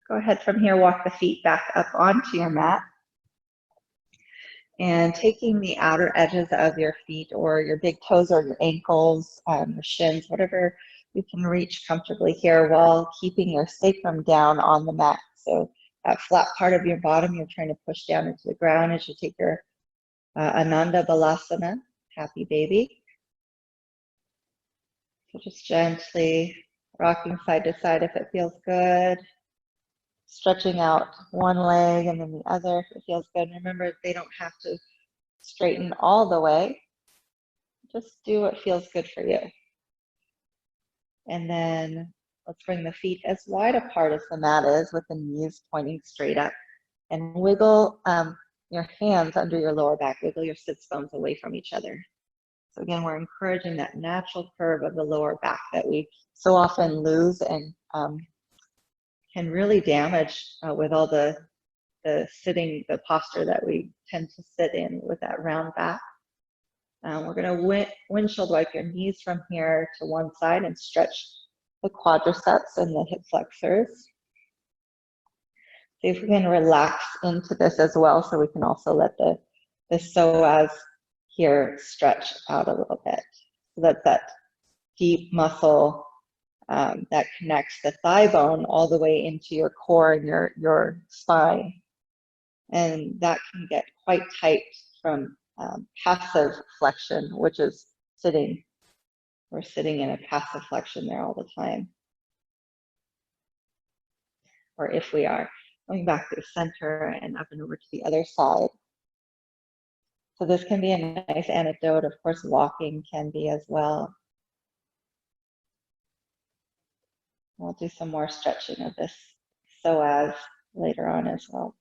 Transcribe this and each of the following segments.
Go ahead from here, walk the feet back up onto your mat. And taking the outer edges of your feet or your big toes or your ankles, your shins, whatever you can reach comfortably here while keeping your sacrum down on the mat. So that flat part of your bottom, you're trying to push down into the ground as you take your Ananda Balasana, happy baby. So just gently rocking side to side if it feels good. Stretching out one leg and then the other if it feels good. Remember, they don't have to straighten all the way. Just do what feels good for you. And then let's bring the feet as wide apart as the mat is with the knees pointing straight up. And wiggle your hands under your lower back. Wiggle your sits bones away from each other. So again, we're encouraging that natural curve of the lower back that we so often lose and can really damage with all the sitting, the posture that we tend to sit in with that round back. We're going to windshield wipe your knees from here to one side and stretch the quadriceps and the hip flexors. See if we can relax into this as well, so we can also let the psoas here stretch out a little bit. So that's that deep muscle that connects the thigh bone all the way into your core and your spine. And that can get quite tight from passive flexion, which is sitting. We're sitting in a passive flexion there all the time. Or if we are. Going back to the center and up and over to the other side. So this can be a nice antidote. Of course, walking can be as well. We'll do some more stretching of this psoas later on as well.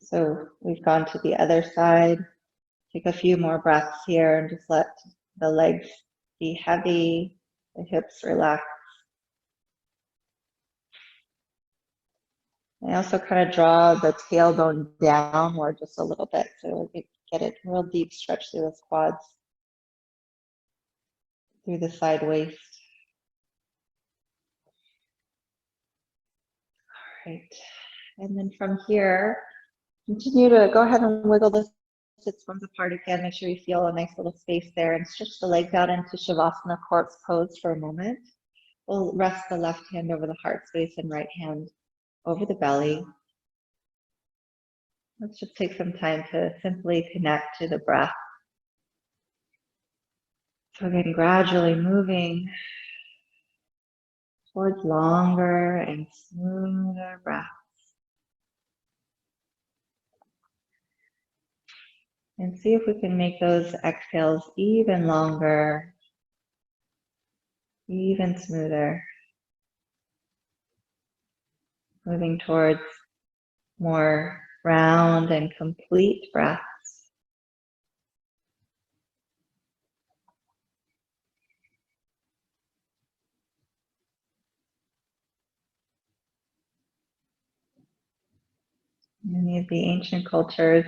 So we've gone to the other side. Take a few more breaths here and just let the legs be heavy, the hips relax. I also kind of draw the tailbone downward just a little bit so we get a real deep stretch through the quads, through the side waist. All right, and then from here, continue to go ahead and wiggle the sits bones apart again. Make sure you feel a nice little space there and stretch the legs out into Shavasana corpse pose for a moment. We'll rest the left hand over the heart space and right hand over the belly. Let's just take some time to simply connect to the breath. So again, gradually moving towards longer and smoother breaths. And see if we can make those exhales even longer, even smoother. Moving towards more round and complete breaths. Many of the ancient cultures,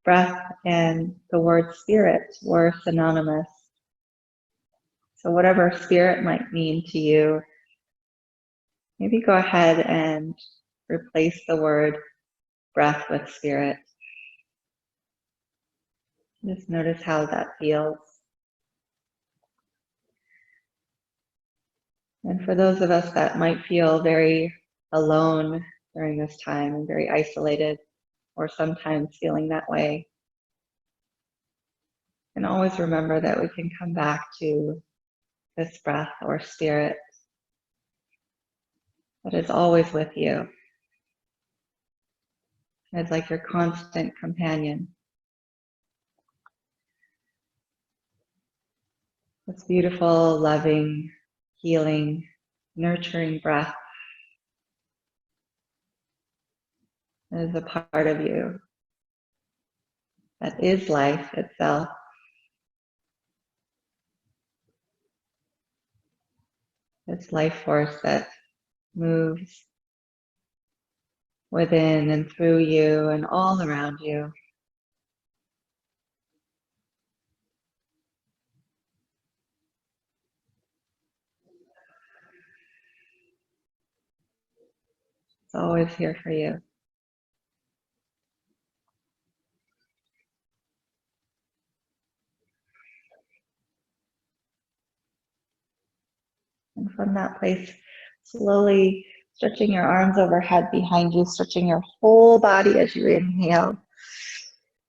breath and the word spirit were synonymous. So whatever spirit might mean to you, maybe go ahead and replace the word breath with spirit. Just notice how that feels. And for those of us that might feel very alone during this time and very isolated, or sometimes feeling that way, and always remember that we can come back to this breath or spirit that is always with you. It's like your constant companion. This beautiful, loving, healing, nurturing breath is a part of you that is life itself. This life force that moves within and through you and all around you. It's always here for you. And from that place, slowly stretching your arms overhead behind you, stretching your whole body as you inhale,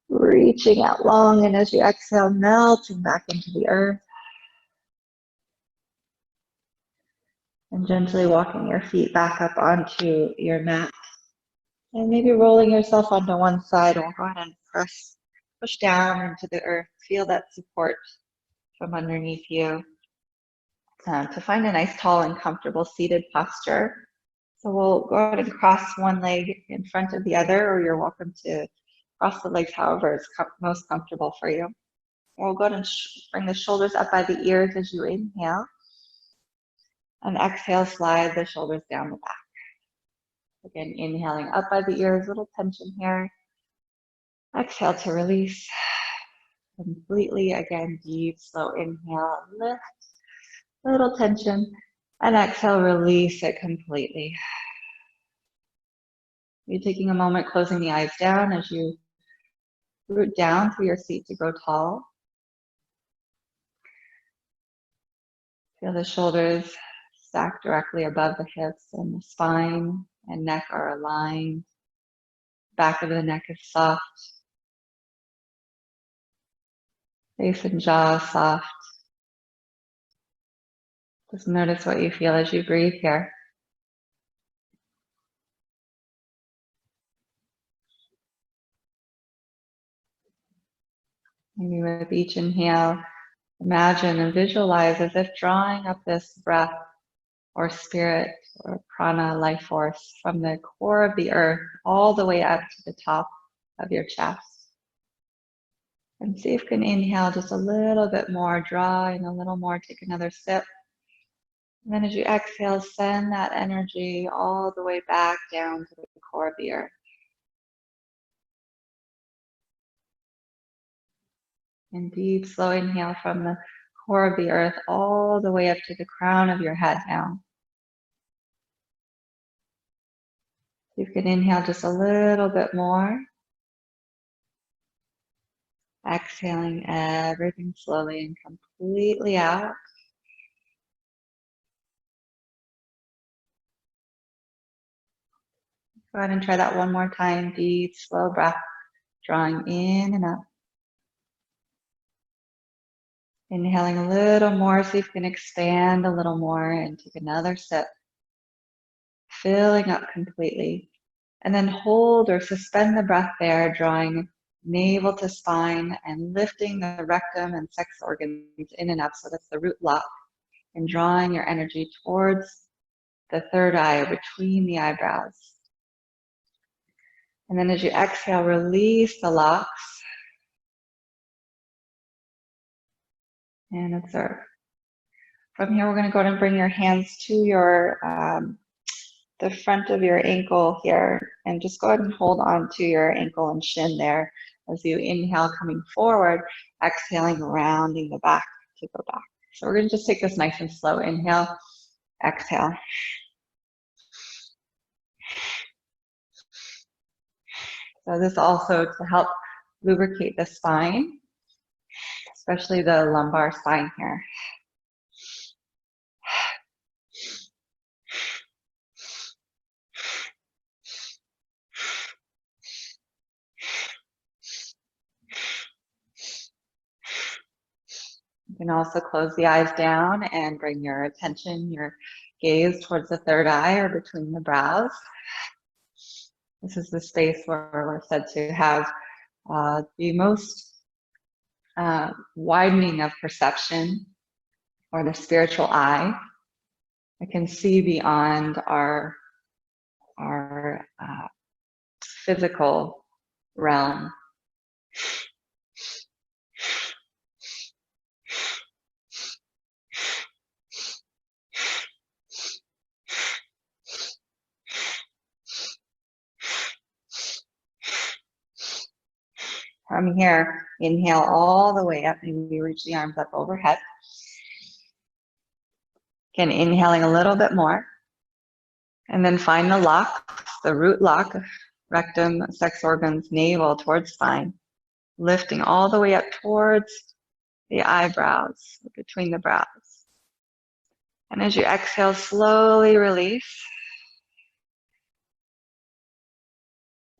reaching out long, and as you exhale, melting back into the earth. And gently walking your feet back up onto your mat. And maybe rolling yourself onto one side, and we'll go ahead and push down into the earth. Feel that support from underneath you. To find a nice, tall, and comfortable seated posture. So we'll go ahead and cross one leg in front of the other, or you're welcome to cross the legs however is most comfortable for you. We'll go ahead and bring the shoulders up by the ears as you inhale. And exhale, slide the shoulders down the back. Again, inhaling up by the ears, little tension here. Exhale to release completely. Again, deep, slow inhale, lift, little tension. And exhale, release it completely. You're taking a moment, closing the eyes down as you root down through your seat to grow tall. Feel the shoulders stacked directly above the hips, and the spine and neck are aligned. Back of the neck is soft. Face and jaw soft. Just notice what you feel as you breathe here. Maybe with each inhale, imagine and visualize as if drawing up this breath or spirit or prana, life force, from the core of the earth all the way up to the top of your chest. And see if you can inhale just a little bit more, drawing a little more, take another sip. And then as you exhale, send that energy all the way back down to the core of the earth. And deep, slow inhale from the core of the earth all the way up to the crown of your head now. You can inhale just a little bit more. Exhaling everything slowly and completely out. Go ahead and try that one more time. Deep, slow breath, drawing in and up. Inhaling a little more, so you can expand a little more and take another sip. Filling up completely. And then hold or suspend the breath there, drawing navel to spine and lifting the rectum and sex organs in and up. So that's the root lock. And drawing your energy towards the third eye, between the eyebrows. And then as you exhale, release the locks. And observe. From here, we're going to go ahead and bring your hands to your the front of your ankle here, and just go ahead and hold on to your ankle and shin there as you inhale, coming forward, exhaling, rounding the back to go back. So we're going to just take this nice and slow. Inhale, exhale. So this also to help lubricate the spine, especially the lumbar spine here. You can also close the eyes down and bring your attention, your gaze towards the third eye or between the brows. This is the space where we're said to have the most widening of perception, or the spiritual eye. I can see beyond our physical realm. From here, inhale all the way up, maybe reach the arms up overhead. Again, inhaling a little bit more. And then find the lock the root lock, rectum, sex organs, navel towards spine, lifting all the way up towards the eyebrows, between the brows. And as you exhale, slowly release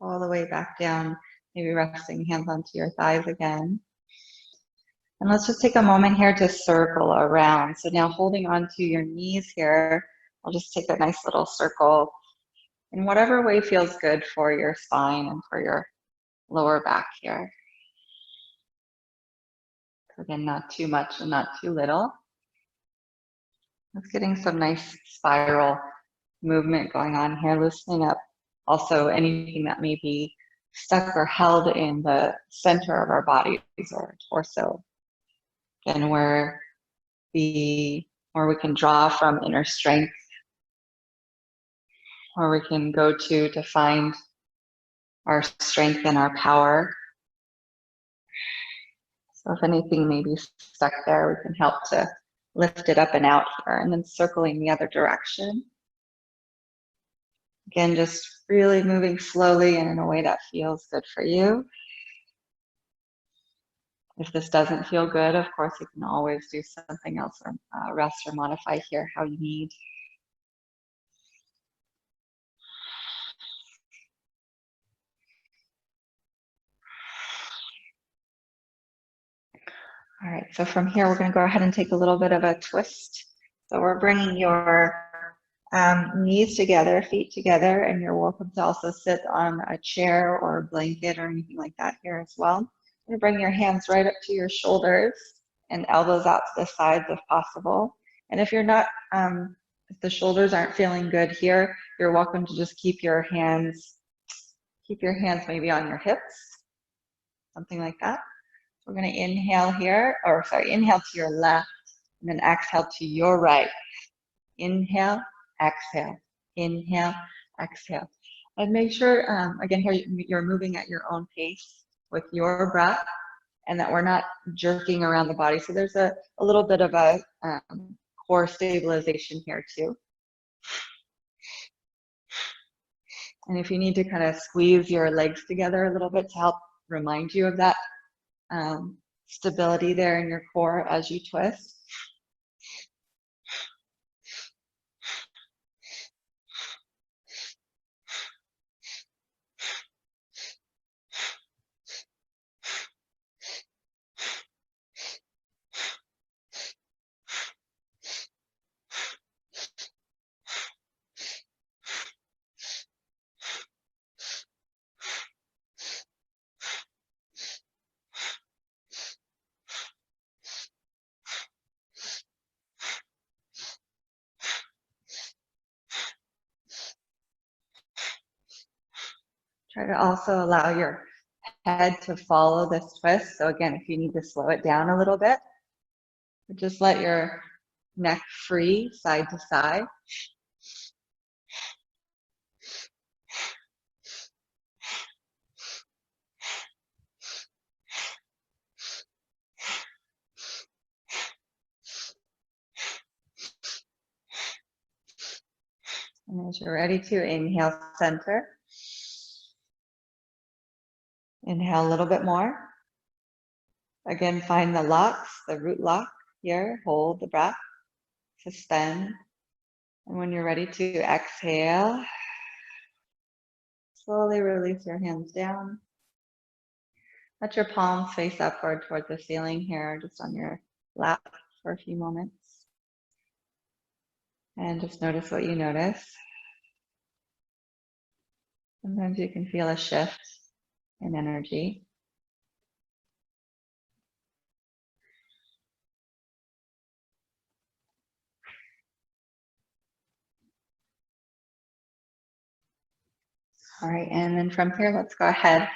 all the way back down, maybe resting hands onto your thighs again. And let's just take a moment here to circle around. So now holding onto your knees here, I'll just take a nice little circle in whatever way feels good for your spine and for your lower back here. So again, not too much and not too little. Just getting some nice spiral movement going on here, loosening up also anything that may be stuck or held in the center of our bodies or torso. And where we can draw from inner strength, where we can go to find our strength and our power. So if anything may be stuck there, we can help to lift it up and out here, and then circling the other direction. Again, just really moving slowly and in a way that feels good for you. If this doesn't feel good, of course, you can always do something else or rest or modify here how you need. All right, so from here, we're going to go ahead and take a little bit of a twist. So we're bringing your knees together, feet together, and you're welcome to also sit on a chair or a blanket or anything like that here as well. You're going to bring your hands right up to your shoulders and elbows out to the sides if possible. And if you're not, if the shoulders aren't feeling good here, you're welcome to just keep your hands maybe on your hips, something like that. We're going to inhale here, or sorry, inhale to your left, and then exhale to your right. Inhale, exhale, inhale, exhale. And make sure, again, here you're moving at your own pace with your breath, and that we're not jerking around the body. So there's a little bit of a core stabilization here too. And if you need to kind of squeeze your legs together a little bit to help remind you of that stability there in your core as you twist. Try to also allow your head to follow this twist. So again, if you need to slow it down a little bit, just let your neck free side to side. And as you're ready to inhale, center. Inhale a little bit more. Again, find the locks, the root lock here. Hold the breath, suspend. And when you're ready to exhale, slowly release your hands down. Let your palms face upward towards the ceiling here, just on your lap for a few moments. And just notice what you notice. Sometimes you can feel a shift in energy. All right, and then from here, let's go ahead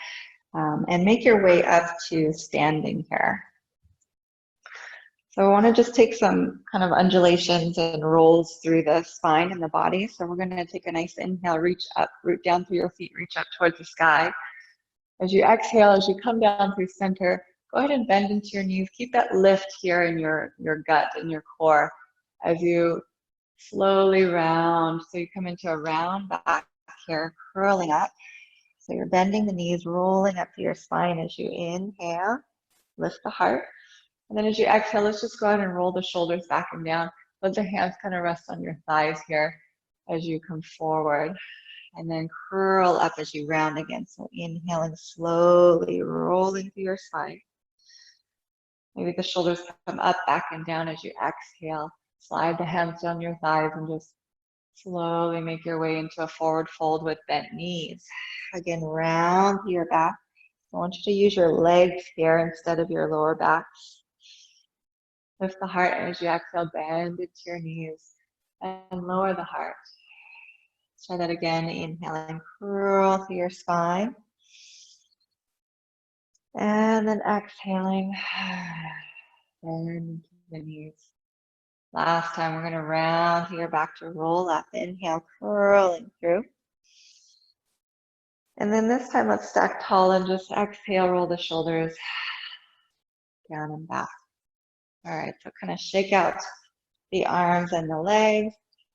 and make your way up to standing here. So I want to just take some kind of undulations and rolls through the spine and the body. So we're going to take a nice inhale, reach up, root down through your feet, reach up towards the sky. As you exhale, as you come down through center, go ahead and bend into your knees. Keep that lift here in your gut and your core as you slowly round. So you come into a round back here, curling up. So you're bending the knees, rolling up to your spine as you inhale, lift the heart. And then as you exhale, let's just go ahead and roll the shoulders back and down. Let the hands kind of rest on your thighs here as you come forward. And then curl up as you round again. So inhaling slowly, rolling through your spine. Maybe the shoulders come up, back, and down as you exhale. Slide the hands down your thighs and just slowly make your way into a forward fold with bent knees. Again, round to your back. I want you to use your legs here instead of your lower back. Lift the heart, and as you exhale, bend into your knees and lower the heart. Try that again. Inhaling, curl through your spine. And then exhaling, bend into the knees. Last time, we're going to round to your back to roll up. Inhale, curling through. And then this time, let's stack tall and just exhale, roll the shoulders down and back. All right, so kind of shake out the arms and the legs,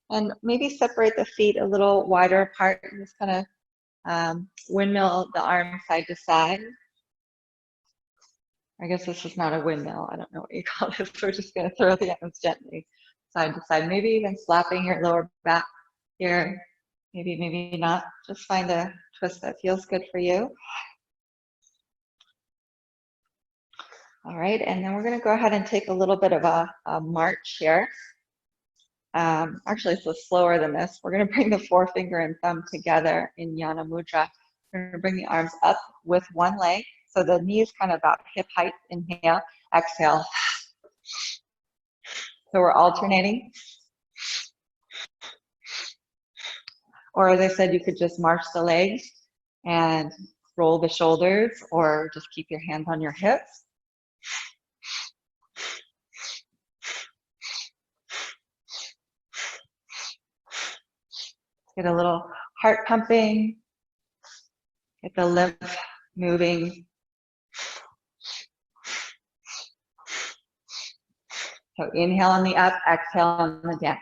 and maybe separate the feet a little wider apart and just kind of windmill the arms side to side. I guess this is not a windmill. I don't know what you call this. We're just going to throw the arms gently side to side, maybe even slapping your lower back here. Maybe not. Just find a twist that feels good for you. All right, and then we're going to go ahead and take a little bit of a march here. Actually, it's a little slower than this. We're going to bring the forefinger and thumb together in Yana Mudra. We're going to bring the arms up with one leg. So the knees kind of about hip height. Inhale, exhale. So we're alternating. Or as I said, you could just march the legs and roll the shoulders, or just keep your hands on your hips. Get a little heart pumping. Get the lymph moving. So inhale on the up, exhale on the down.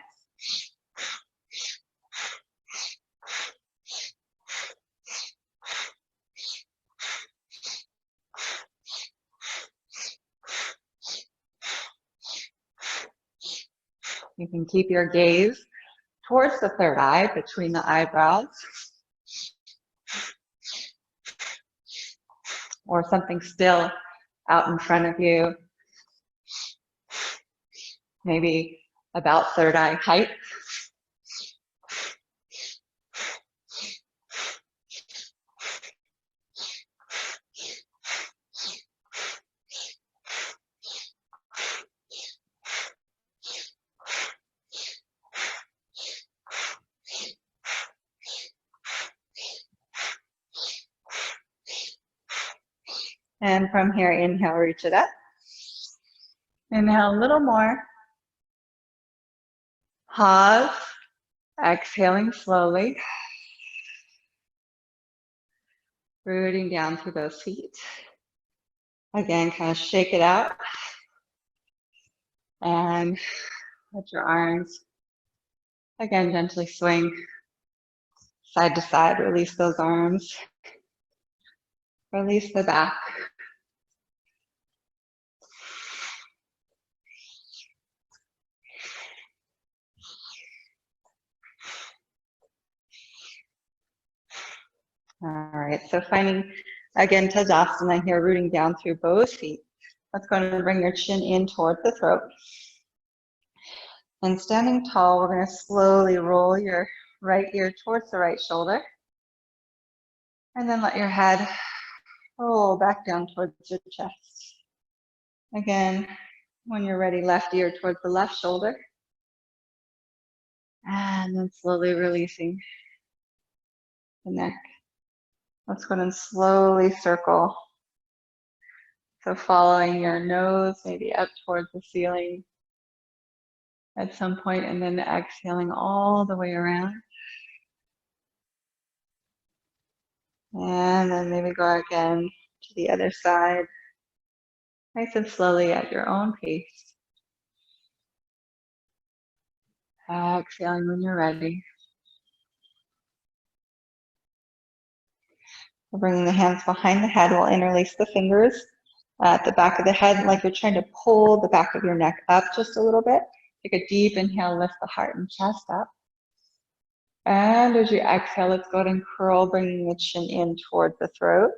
You can keep your gaze towards the third eye, between the eyebrows, or something still out in front of you, maybe about third eye height. And from here, inhale, reach it up. Inhale a little more. Pause. Exhaling slowly. Rooting down through those feet. Again, kind of shake it out. And let your arms, again, gently swing side to side. Release those arms. Release the back. All right, so finding, again, Tadasana here, rooting down through both feet. Let's go ahead and bring your chin in toward the throat. And standing tall, we're going to slowly roll your right ear towards the right shoulder. And then let your head roll back down towards your chest. Again, when you're ready, left ear towards the left shoulder. And then slowly releasing the neck. Let's go ahead and slowly circle. So following your nose, maybe up towards the ceiling at some point, and then exhaling all the way around. And then maybe go again to the other side. Nice and slowly at your own pace. Exhaling when you're ready. We're bringing the hands behind the head. We'll interlace the fingers at the back of the head, like you're trying to pull the back of your neck up just a little bit. Take a deep inhale, lift the heart and chest up. And as you exhale, let's go ahead and curl, bringing the chin in toward the throat.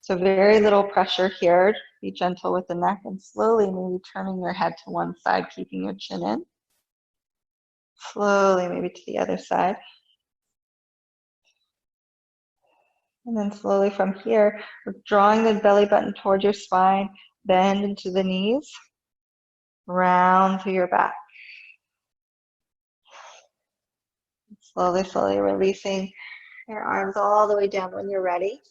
So very little pressure here. Be gentle with the neck and slowly maybe turning your head to one side, keeping your chin in. Slowly maybe to the other side. And then slowly from here, we're drawing the belly button towards your spine, bend into the knees, round through your back. Slowly, slowly releasing your arms all the way down when you're ready.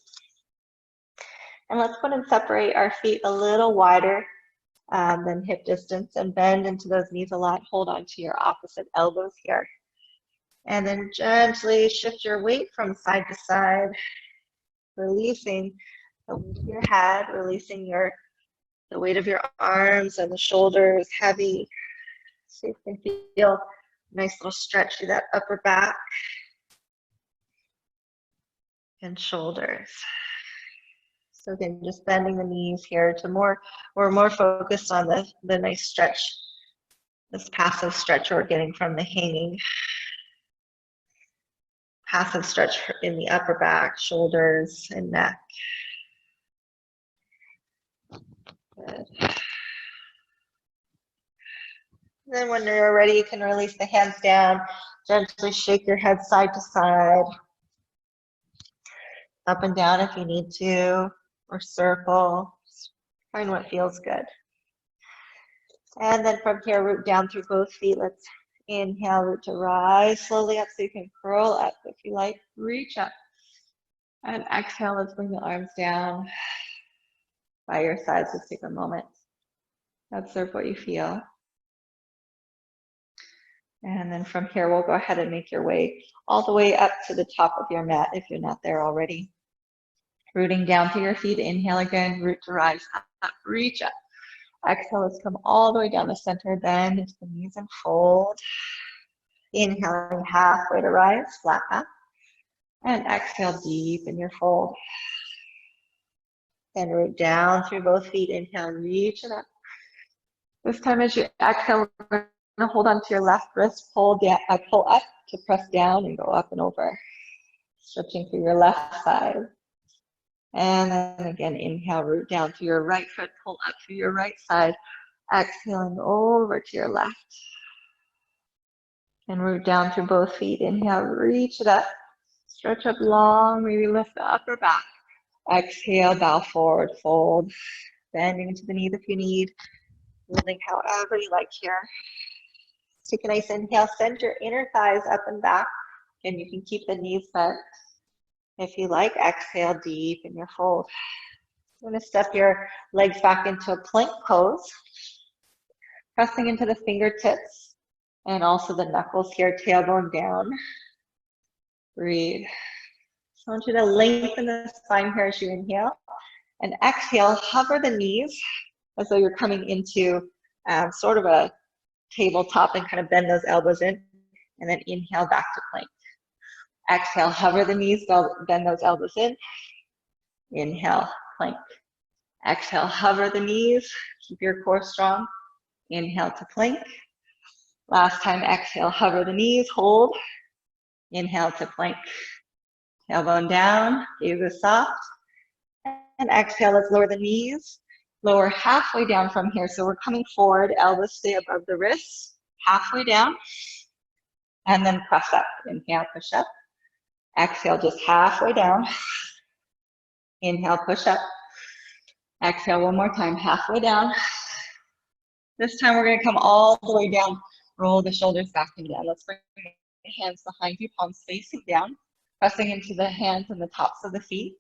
And let's go ahead and separate our feet a little wider than hip distance and bend into those knees a lot. Hold on to your opposite elbows here. And then gently shift your weight from side to side, releasing the weight of your head, releasing the weight of your arms and the shoulders heavy. So you can feel a nice little stretch through that upper back and shoulders. So again, just bending the knees here to we're more focused on the nice stretch, this passive stretch we're getting from the hanging. Passive stretch in the upper back, shoulders, and neck. Good. Then when you're ready, you can release the hands down, gently shake your head side to side, up and down if you need to, or circle. Find what feels good. And then from here, root down through both feet. Let's inhale, root to rise slowly up so you can curl up if you like. Reach up. And exhale, let's bring the arms down by your sides. Just take a moment. Observe what you feel. And then from here, we'll go ahead and make your way all the way up to the top of your mat if you're not there already. Rooting down through your feet. Inhale again, root to rise up, reach up. Exhale, let's come all the way down the center, bend into the knees and fold. Inhaling halfway to rise, flat back. And exhale, deep in your fold. And root down through both feet. Inhale, reach it up. This time as you exhale, we're going to hold on to your left wrist, pull up to press down and go up and over. Stretching through your left side. And then again, inhale, root down through your right foot, pull up through your right side. Exhaling over to your left. And root down through both feet. Inhale, reach it up. Stretch up long, maybe lift the upper back. Exhale, bow forward, fold. Bending into the knees if you need. Moving however you like here. Take a nice inhale, send your inner thighs up and back. And you can keep the knees bent. If you like, exhale deep in your fold. You're going to step your legs back into a plank pose. Pressing into the fingertips and also the knuckles here, tailbone down. Breathe. So I want you to lengthen the spine here as you inhale. And exhale, hover the knees as though you're coming into sort of a tabletop and kind of bend those elbows in. And then inhale back to plank. Exhale, hover the knees, bend those elbows in. Inhale, plank. Exhale, hover the knees. Keep your core strong. Inhale to plank. Last time, exhale, hover the knees, hold. Inhale to plank. Tailbone down, gaze is soft. And exhale, let's lower the knees. Lower halfway down from here. So we're coming forward, elbows stay above the wrists, halfway down. And then press up. Inhale, push up. Exhale, just halfway down. Inhale, push up. Exhale, one more time, halfway down. This time we're going to come all the way down. Roll the shoulders back and down. Let's bring the hands behind you, palms facing down. Pressing into the hands and the tops of the feet.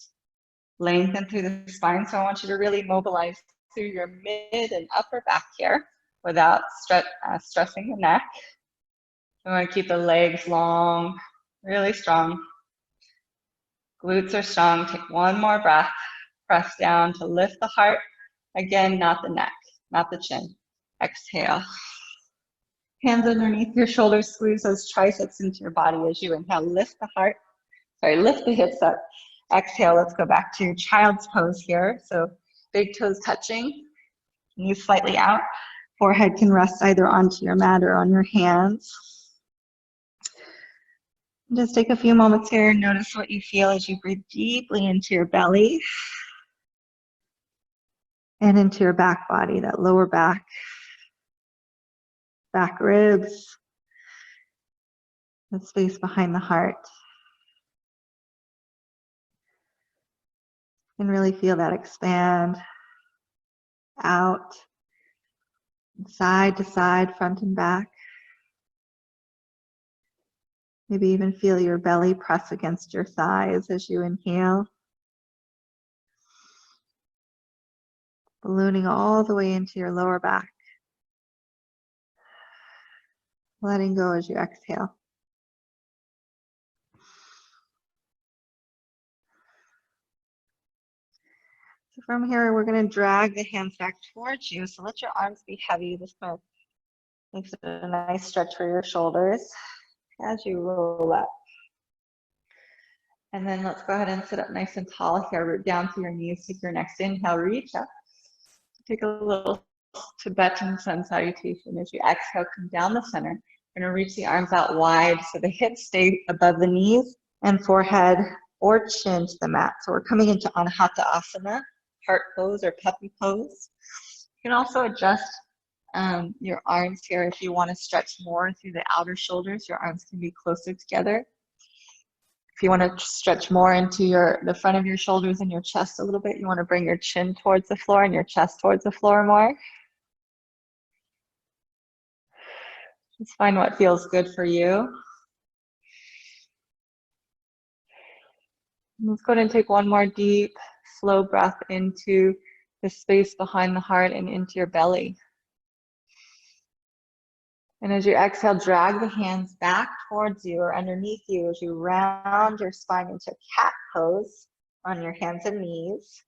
Lengthen through the spine. So I want you to really mobilize through your mid and upper back here without stressing the neck. You want to keep the legs long, really strong. Glutes are strong. Take one more breath. Press down to lift the heart. Again, not the neck, not the chin. Exhale. Hands underneath your shoulders. Squeeze those triceps into your body as you inhale. Lift the heart. Lift the hips up. Exhale, let's go back to child's pose here. So big toes touching, knees slightly out. Forehead can rest either onto your mat or on your hands. Just take a few moments here and notice what you feel as you breathe deeply into your belly and into your back body, that lower back, back ribs, the space behind the heart. And really feel that expand out, side to side, front and back. Maybe even feel your belly press against your thighs as you inhale. Ballooning all the way into your lower back. Letting go as you exhale. So from here, we're going to drag the hands back towards you. So let your arms be heavy. This kind of makes it a nice stretch for your shoulders as you roll up. And then let's go ahead and sit up nice and tall here. Root down to your knees. Take your next inhale, reach up. Take a little Tibetan sun salutation. As you exhale, come down the center. You're going to reach the arms out wide so the hips stay above the knees and forehead or chin to the mat. So we're coming into Anahata Asana, heart pose or puppy pose. You can also adjust your arms here if you want to stretch more through the outer shoulders. Your arms can be closer together. If you want to stretch more into the front of your shoulders and your chest a little bit, you want to bring your chin towards the floor and your chest towards the floor more. Just find what feels good for you. Let's go ahead and take one more deep, slow breath into the space behind the heart and into your belly. And as you exhale, drag the hands back towards you or underneath you as you round your spine into cat pose on your hands and knees.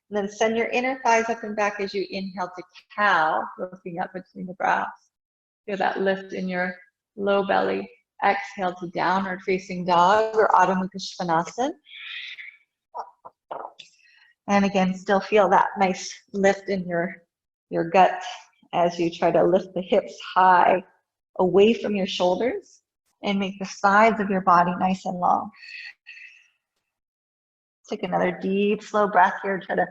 And then send your inner thighs up and back as you inhale to cow, lifting up between the brows. Feel that lift in your low belly. Exhale to downward facing dog or Adho Mukha Svanasana. And again, still feel that nice lift in your gut as you try to lift the hips high away from your shoulders and make the sides of your body nice and long. Take another deep, slow breath here. Try to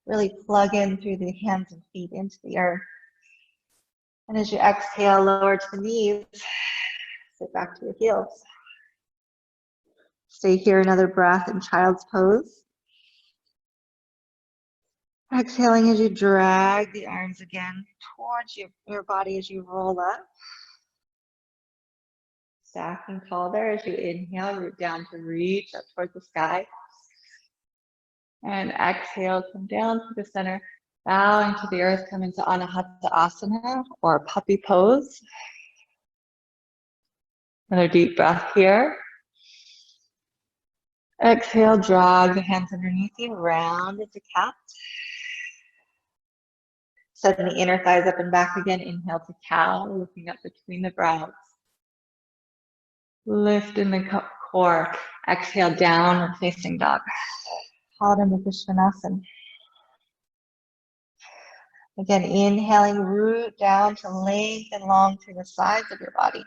really plug in through the hands and feet into the earth. And as you exhale, lower to the knees, sit back to your heels. Stay here, another breath in child's pose. Exhaling as you drag the arms again towards your body as you roll up. Stacking tall there as you inhale, root down to reach up towards the sky. And exhale, come down to the center, bow into the earth, come into Anahata Asana or puppy pose. Another deep breath here. Exhale, drag the hands underneath you, round into cat. Send the inner thighs up and back again. Inhale to cow, looking up between the brows. Lift in the core. Exhale, downward facing dog. Adho Mukha Svanasana. Again, inhaling, root down to length and long through the sides of your body.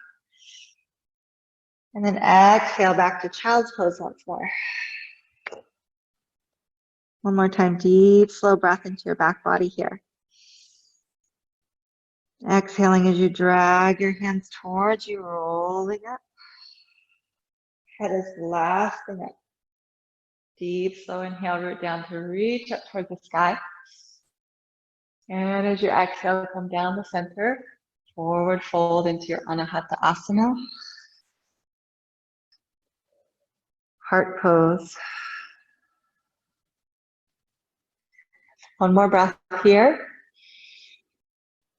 And then exhale back to child's pose once more. One more time, deep, slow breath into your back body here. Exhaling as you drag your hands towards you, rolling up. Head is last thing up. Deep, slow inhale, root down to reach up towards the sky. And as you exhale, come down the center, forward fold into your Anahata Asana. Heart pose. One more breath here.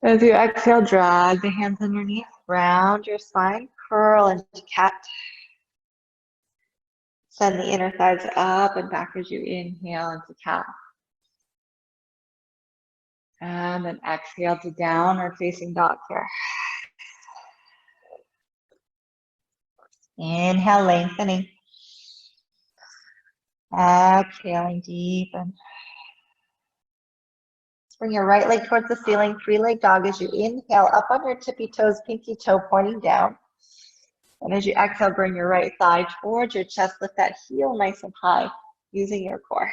As you exhale, drag the hands underneath, round your spine, curl into cat. Send the inner thighs up and back as you inhale into cow. And then exhale to downward facing dog here. Inhale, lengthening. Exhaling deep and bring your right leg towards the ceiling, three-leg dog as you inhale up on your tippy toes, pinky toe pointing down. And as you exhale, bring your right thigh towards your chest, lift that heel nice and high using your core.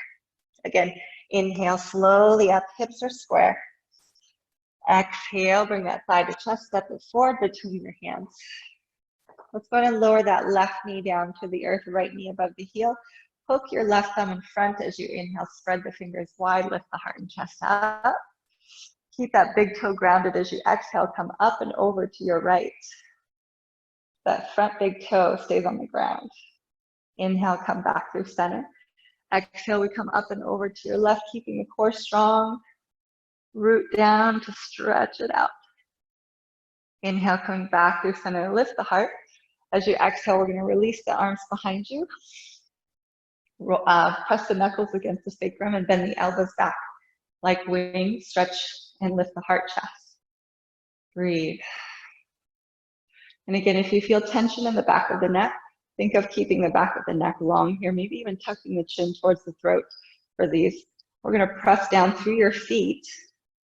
Again, inhale slowly up, hips are square. Exhale, bring that thigh to chest, step it forward between your hands. Let's go ahead and lower that left knee down to the earth, right knee above the heel. Hook your left thumb in front as you inhale, spread the fingers wide, lift the heart and chest up. Keep that big toe grounded as you exhale, come up and over to your right. That front big toe stays on the ground. Inhale, come back through center. Exhale, we come up and over to your left, keeping the core strong. Root down to stretch it out. Inhale, coming back through center, lift the heart. As you exhale, we're going to release the arms behind you. Press the knuckles against the sacrum and bend the elbows back like wings. Stretch and lift the heart chest. Breathe. And again, if you feel tension in the back of the neck, think of keeping the back of the neck long here, maybe even tucking the chin towards the throat for these. We're going to press down through your feet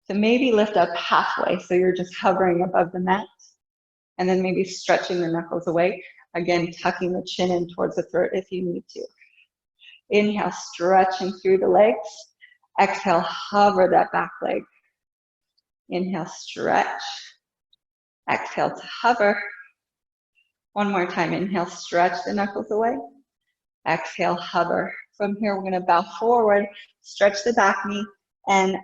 to maybe lift up halfway, so you're just hovering above the mat, and then maybe stretching the knuckles away. Again, tucking the chin in towards the throat if you need to. Inhale, stretching through the legs. Exhale, hover that back leg. Inhale, stretch. Exhale to hover. One more time. Inhale, stretch the knuckles away. Exhale, hover. From here, we're going to bow forward, stretch the back knee, and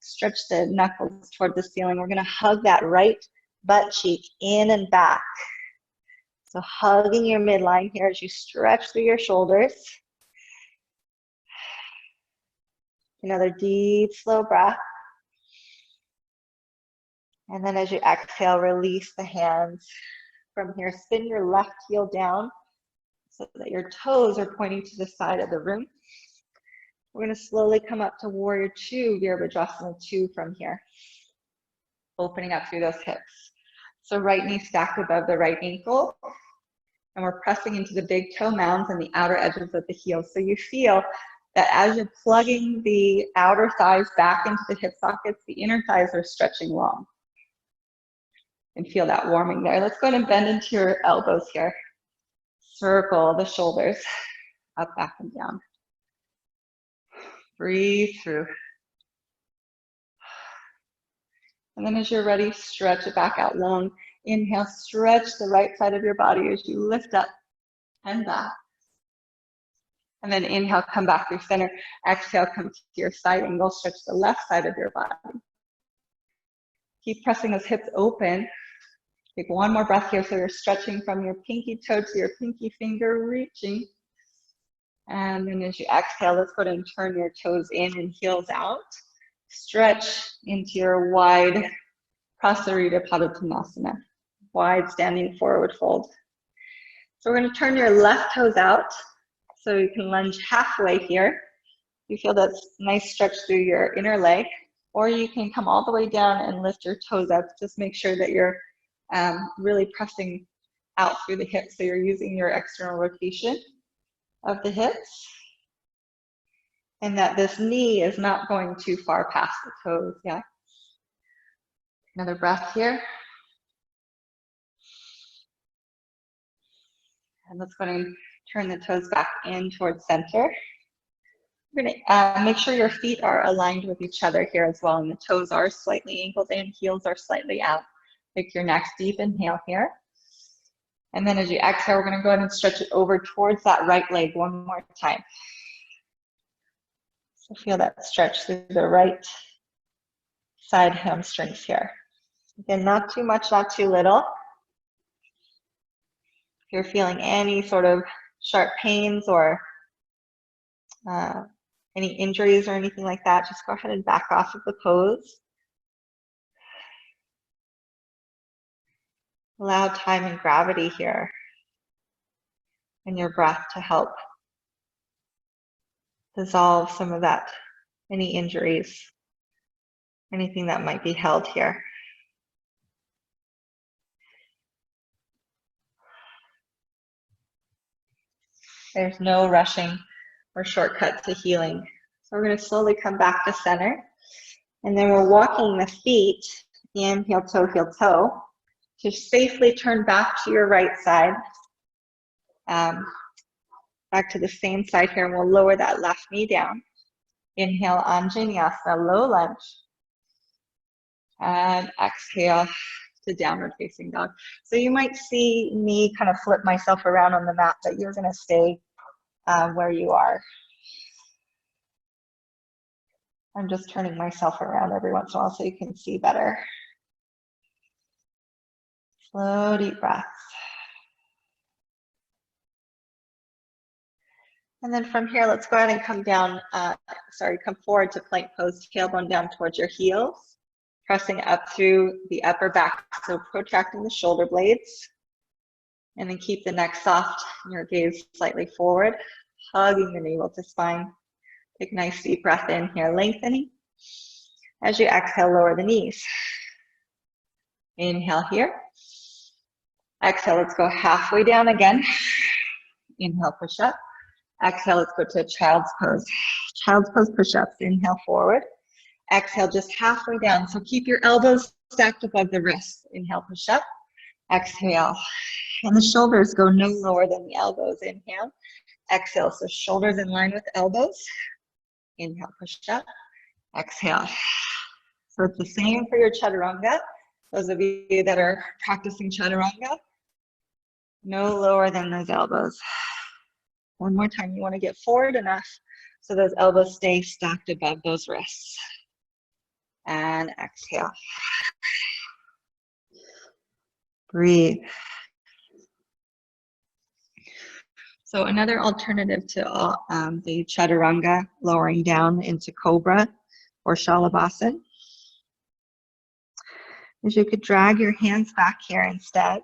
stretch the knuckles toward the ceiling. We're going to hug that right butt cheek in and back. So hugging your midline here as you stretch through your shoulders. Another deep, slow breath. And then as you exhale, release the hands. From here, spin your left heel down so that your toes are pointing to the side of the room. We're going to slowly come up to Warrior 2, Virabhadrasana 2 from here. Opening up through those hips. So right knee stacked above the right ankle. And we're pressing into the big toe mounds and the outer edges of the heels. So you feel that as you're plugging the outer thighs back into the hip sockets, the inner thighs are stretching long. And feel that warming there. Let's go ahead and bend into your elbows here. Circle the shoulders up, back, and down. Breathe through. And then as you're ready, stretch it back out long. Inhale, stretch the right side of your body as you lift up and back. And then inhale, come back through center. Exhale, come to your side angle, stretch the left side of your body. Keep pressing those hips open. Take one more breath here, so you're stretching from your pinky toe to your pinky finger, reaching. And then as you exhale, let's go ahead and turn your toes in and heels out. Stretch into your wide Prasarita Padottanasana, wide standing forward fold. So we're going to turn your left toes out, so you can lunge halfway here. You feel that nice stretch through your inner leg, or you can come all the way down and lift your toes up. Just make sure that you're really pressing out through the hips, so you're using your external rotation of the hips, and that this knee is not going too far past the toes. Yeah. Another breath here. And let's go ahead and turn the toes back in towards center. We're going to make sure your feet are aligned with each other here as well, and the toes are slightly ankles in, heels are slightly out. Take your next deep inhale here. And then as you exhale, we're going to go ahead and stretch it over towards that right leg one more time. So feel that stretch through the right side hamstrings here. Again, not too much, not too little. If you're feeling any sort of sharp pains or any injuries or anything like that, just go ahead and back off of the pose. Allow time and gravity here in your breath to help dissolve some of that, any injuries, anything that might be held here. There's no rushing or shortcut to healing. So we're going to slowly come back to center. And then we're walking the feet, inhale, heel, toe, to safely turn back to your right side. Back to the same side here, and we'll lower that left knee down. Inhale, Anjaneyasana, low lunge. And exhale to downward facing dog. So you might see me kind of flip myself around on the mat, but you're going to stay where you are. I'm just turning myself around every once in a while so you can see better. Slow, deep breaths. And then from here, let's go ahead and come down, come forward to plank pose, tailbone down towards your heels, pressing up through the upper back, so protracting the shoulder blades. And then keep the neck soft and your gaze slightly forward, hugging the navel to spine. Take a nice deep breath in here, lengthening. As you exhale, lower the knees. Inhale here. Exhale, let's go halfway down again. Inhale, push up. Exhale, let's go to child's pose. Child's pose push-ups. Inhale, forward. Exhale, just halfway down. So keep your elbows stacked above the wrists. Inhale, push up. Exhale. And the shoulders go no lower than the elbows. Inhale. Exhale, so shoulders in line with elbows. Inhale, push up. Exhale. So it's the same for your chaturanga. Those of you that are practicing chaturanga, no lower than those elbows. One more time, you want to get forward enough so those elbows stay stacked above those wrists. And exhale. Breathe. So another alternative to the chaturanga, lowering down into cobra or shalabhasana, is you could drag your hands back here instead.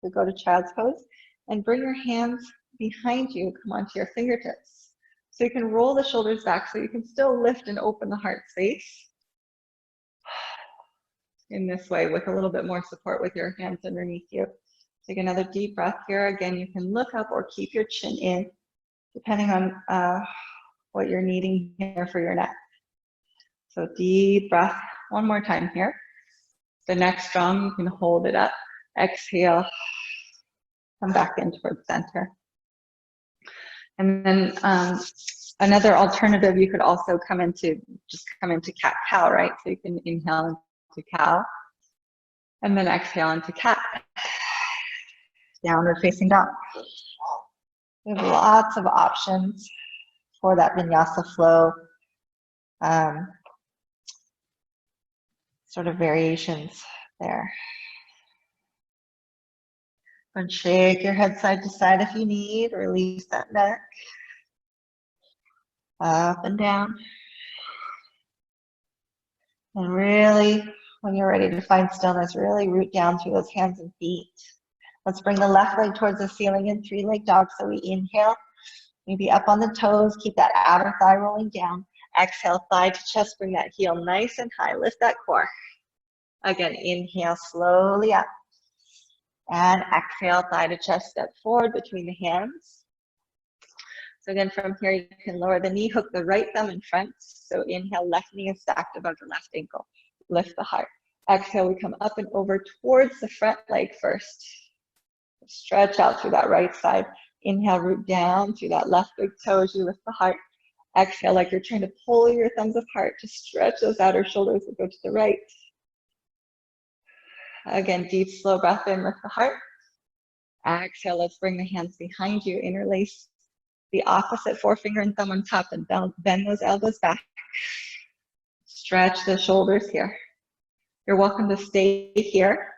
So go to child's pose and bring your hands behind you, come onto your fingertips. So you can roll the shoulders back so you can still lift and open the heart space in this way with a little bit more support with your hands underneath you. Take another deep breath here. Again, you can look up or keep your chin in, depending on what you're needing here for your neck. So deep breath, one more time here. The neck strong, you can hold it up. Exhale, come back in towards center. And then another alternative, you could also come into cat-cow, right? So you can inhale into cow, and then exhale into cat. Downward facing dog. We have lots of options for that vinyasa flow, sort of variations there. And shake your head side to side if you need. Release that neck. Up and down. And really, when you're ready to find stillness, really root down through those hands and feet. Let's bring the left leg towards the ceiling in three-leg dog. So we inhale, maybe up on the toes, keep that outer thigh rolling down. Exhale, thigh to chest, bring that heel nice and high. Lift that core. Again, inhale slowly up. And exhale, thigh to chest, step forward between the hands. So again, from here, you can lower the knee, hook the right thumb in front. So inhale, left knee is stacked above the left ankle. Lift the heart. Exhale, we come up and over towards the front leg first. Stretch out through that right side. Inhale, root down through that left big toe as you lift the heart. Exhale, like you're trying to pull your thumbs apart to stretch those outer shoulders that go to the right. Again, deep, slow breath in, lift the heart. Exhale, let's bring the hands behind you, interlace the opposite forefinger and thumb on top, and bend those elbows back. Stretch the shoulders here. You're welcome to stay here,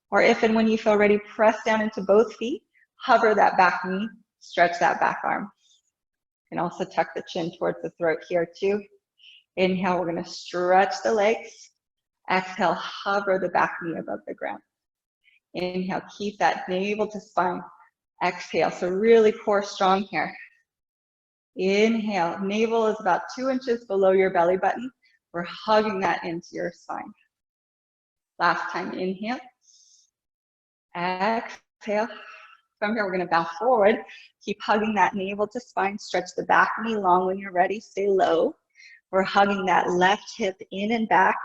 or if and when you feel ready, press down into both feet, hover that back knee, stretch that back arm. You can also tuck the chin towards the throat here too. Inhale, we're gonna stretch the legs. Exhale, hover the back knee above the ground. Inhale, keep that navel to spine. Exhale, so really core strong here. Inhale, navel is about 2 inches below your belly button. We're hugging that into your spine. Last time, inhale. Exhale. From here, we're gonna bow forward. Keep hugging that navel to spine. Stretch the back knee long when you're ready. Stay low. We're hugging that left hip in and back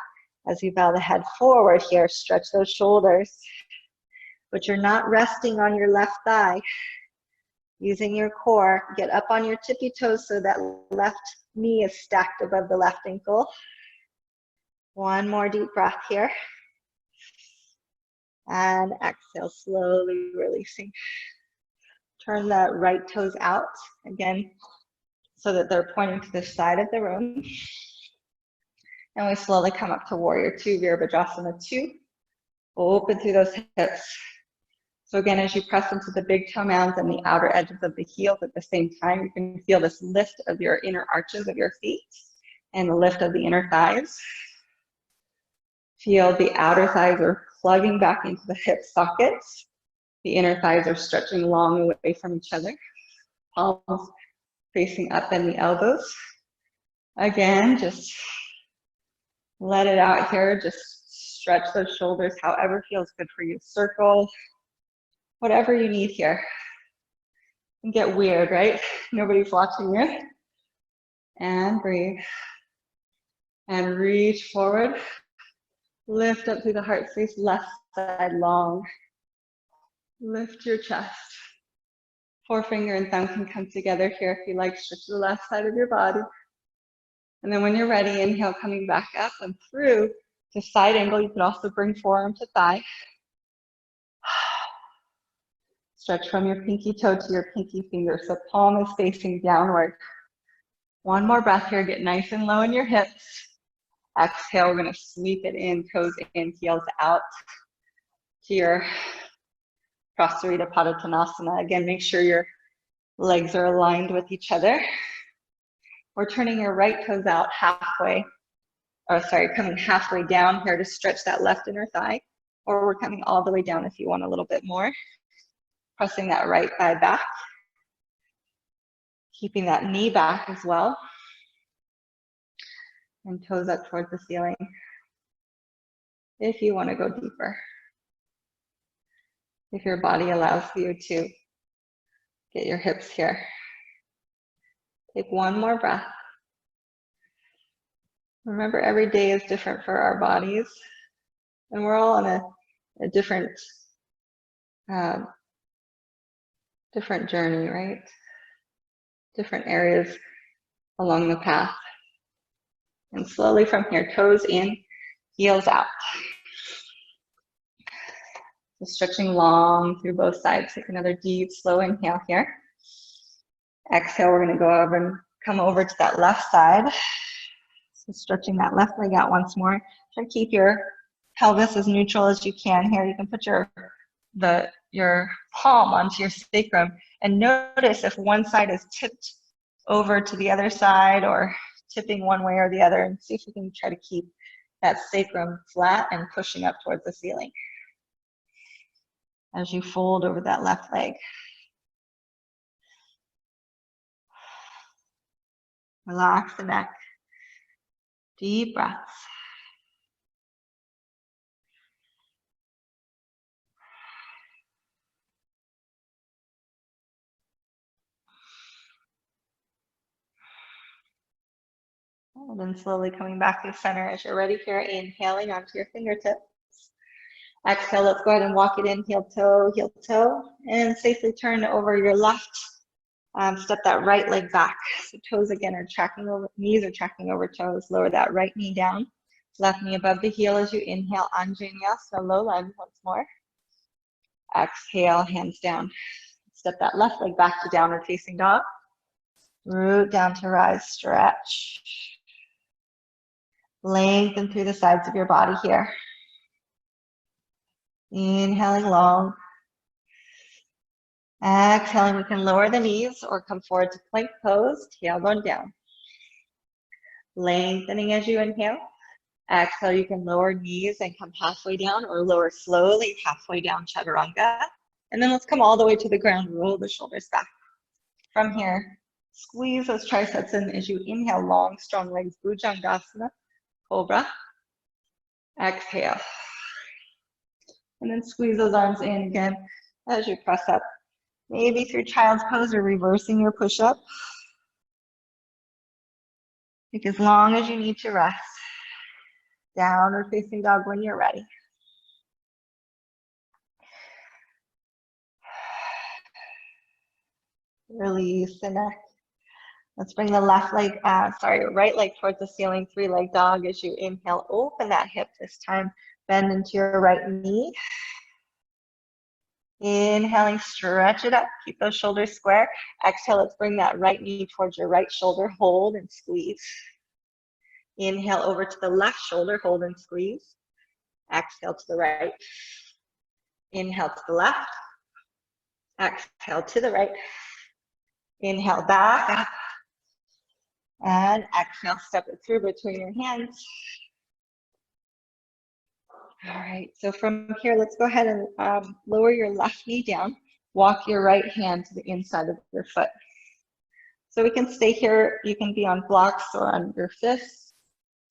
as we bow the head forward here. Stretch those shoulders. But you're not resting on your left thigh. Using your core, get up on your tippy toes so that left knee is stacked above the left ankle. One more deep breath here. And exhale, slowly releasing. Turn the right toes out, again, so that they're pointing to the side of the room. And we slowly come up to Warrior Two, Virabhadrasana 2. Open through those hips. So again, as you press into the big toe mounds and the outer edges of the heels at the same time, you can feel this lift of your inner arches of your feet and the lift of the inner thighs. Feel the outer thighs are plugging back into the hip sockets. The inner thighs are stretching long away from each other. Palms facing up and the elbows. Again, just let it out here. Just stretch those shoulders however feels good for you. Circle, whatever you need here. And get weird, right? Nobody's watching you. And breathe. And reach forward. Lift up through the heart space, left side long. Lift your chest. Forefinger and thumb can come together here if you like. Stretch the left side of your body. And then when you're ready, inhale, coming back up and through to side angle. You can also bring forearm to thigh. Stretch from your pinky toe to your pinky finger. So palm is facing downward. One more breath here. Get nice and low in your hips. Exhale, we're gonna sweep it in, toes in, heels out to your Prasarita Padottanasana. Again, make sure your legs are aligned with each other. We're turning your right toes out halfway, coming halfway down here to stretch that left inner thigh, or we're coming all the way down if you want a little bit more. Pressing that right thigh back. Keeping that knee back as well. And toes up towards the ceiling if you want to go deeper. If your body allows you to get your hips here. Take one more breath. Remember, every day is different for our bodies, and we're all on a different journey, right? Different areas along the path. And slowly from here, toes in, heels out. So stretching long through both sides. Take another deep, slow inhale here. Exhale, we're gonna go over and come over to that left side. So stretching that left leg out once more. Try to keep your pelvis as neutral as you can here. You can put your palm onto your sacrum and notice if one side is tipped over to the other side or tipping one way or the other, and see if you can try to keep that sacrum flat and pushing up towards the ceiling as you fold over that left leg. Relax the neck. Deep breaths. And then slowly coming back to the center as you're ready here, inhaling onto your fingertips. Exhale, let's go ahead and walk it in, heel toe, and safely turn over your left. Step that right leg back. So toes again are tracking over, knees are tracking over toes. Lower that right knee down. Left knee above the heel as you inhale, Anjaneyasana, low lunge once more. Exhale, hands down. Step that left leg back to downward facing dog. Root down to rise, stretch. Lengthen through the sides of your body here. Inhaling long. Exhaling, we can lower the knees or come forward to plank pose, tailbone down. Lengthening as you inhale. Exhale, you can lower knees and come halfway down or lower slowly halfway down, chaturanga. And then let's come all the way to the ground, roll the shoulders back. From here, squeeze those triceps in as you inhale, long, strong legs, Bhujangasana, cobra. Exhale. And then squeeze those arms in again as you press up Maybe through child's pose or reversing your push-up. Take as long as you need to rest. Downward facing dog when you're ready. Release the neck. Let's bring the right leg towards the ceiling, 3-leg dog. As you inhale, open that hip this time. Bend into your right knee. Inhaling, stretch it up. Keep those shoulders square. Exhale, let's bring that right knee towards your right shoulder. Hold and squeeze. Inhale over to the left shoulder. Hold and squeeze. Exhale to the right. Inhale to the left. Exhale to the right. Inhale back up. And exhale, step it through between your hands. All right, so from here, let's go ahead and lower your left knee down. Walk your right hand to the inside of your foot. So we can stay here. You can be on blocks or on your fists,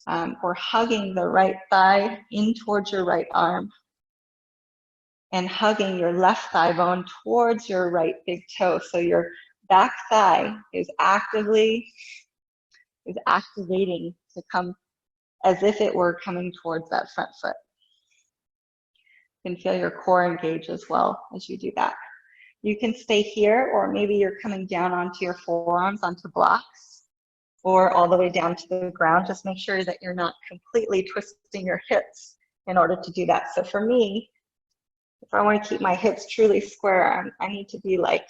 or hugging the right thigh in towards your right arm and hugging your left thigh bone towards your right big toe. So your back thigh is activating to come as if it were coming towards that front foot. You can feel your core engage as well as you do that. You can stay here, or maybe you're coming down onto your forearms, onto blocks, or all the way down to the ground. Just make sure that you're not completely twisting your hips in order to do that. So for me, if I want to keep my hips truly square, I need to be like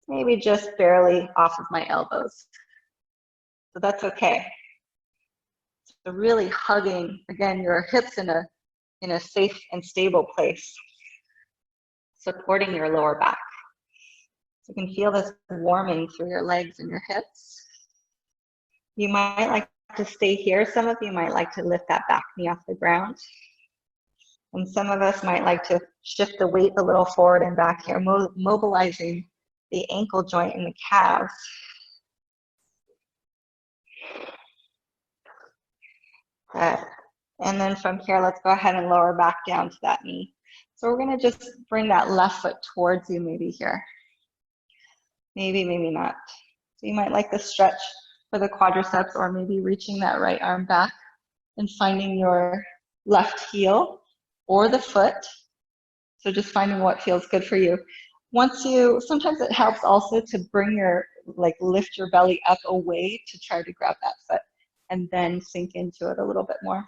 maybe just barely off of my elbows. So that's okay. So really hugging, again, your hips in a safe and stable place, supporting your lower back. So you can feel this warming through your legs and your hips. You might like to stay here. Some of you might like to lift that back knee off the ground. And some of us might like to shift the weight a little forward and back here, mobilizing the ankle joint and the calves. Good. And then from here, let's go ahead and lower back down to that knee. So we're going to just bring that left foot towards you, maybe here. Maybe, maybe not. So you might like the stretch for the quadriceps, or maybe reaching that right arm back and finding your left heel or the foot. So just finding what feels good for you. Sometimes it helps also to bring lift your belly up away to try to grab that foot and then sink into it a little bit more.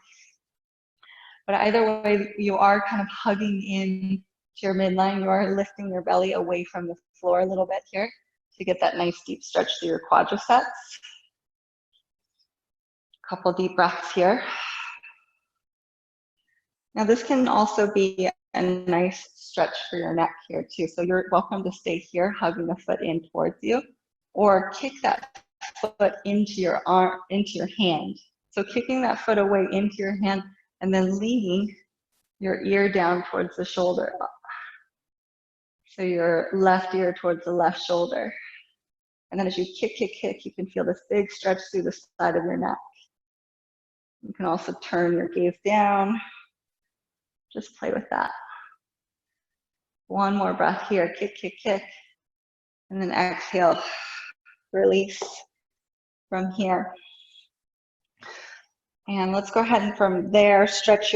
But either way, you are kind of hugging in to your midline. You are lifting your belly away from the floor a little bit here to get that nice deep stretch through your quadriceps. Couple deep breaths here. Now this can also be a nice stretch for your neck here too. So you're welcome to stay here, hugging the foot in towards you, or kick that foot into your arm, into your hand. So kicking that foot away into your hand and then leaning your ear down towards the shoulder. So your left ear towards the left shoulder. And then as you kick, kick, kick, you can feel this big stretch through the side of your neck. You can also turn your gaze down. Just play with that. One more breath here. Kick, kick, kick. And then exhale. Release from here. And let's go ahead and from there, let's just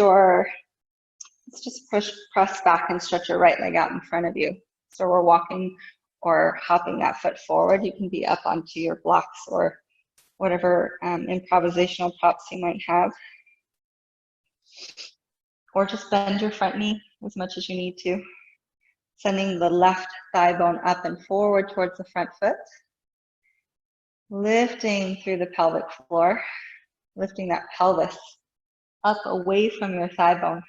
press back and stretch your right leg out in front of you. So we're walking or hopping that foot forward. You can be up onto your blocks or whatever improvisational props you might have. Or just bend your front knee as much as you need to. Sending the left thigh bone up and forward towards the front foot. Lifting through the pelvic floor. Lifting that pelvis up away from your thigh bone.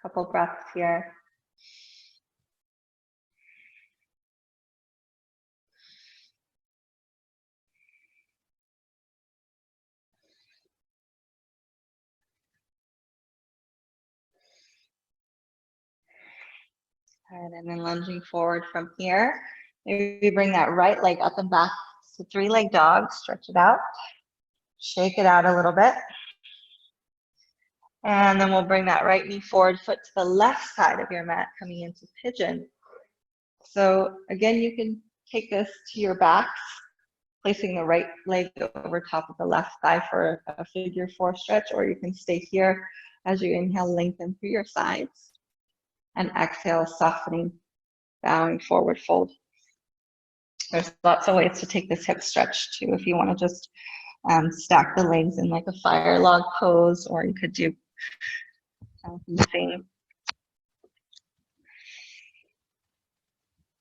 Couple breaths here. Good, and then lunging forward from here. Maybe bring that right leg up and back to 3-leg dog. Stretch it out. Shake it out a little bit. And then we'll bring that right knee forward, foot to the left side of your mat, coming into pigeon. So again, you can take this to your backs, placing the right leg over top of the left thigh for a figure 4 stretch, or you can stay here as you inhale, lengthen through your sides, and exhale, softening, bowing forward fold. There's lots of ways to take this hip stretch too. If you want to just stack the legs in like a fire log pose, or you could do nothing.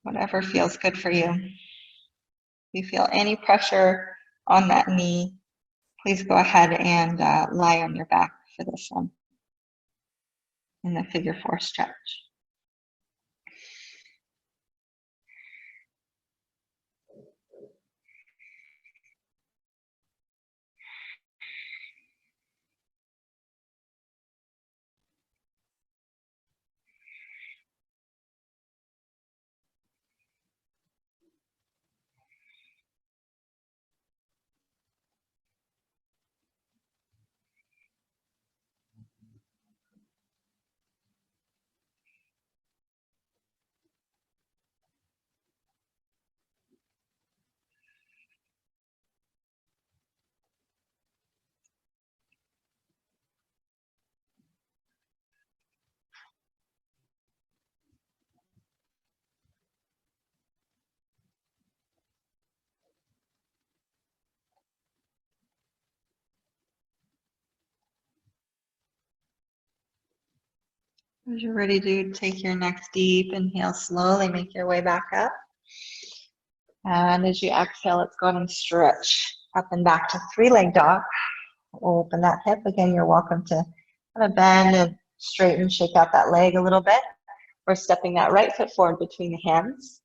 Whatever feels good for you. If you feel any pressure on that knee, please go ahead and lie on your back for this one in the figure 4 stretch. As you're ready to take your next deep inhale, slowly make your way back up. And as you exhale, let's go ahead and stretch up and back to 3-leg dog. Open that hip. Again, you're welcome to kind of bend and straighten, shake out that leg a little bit. We're stepping that right foot forward between the hands.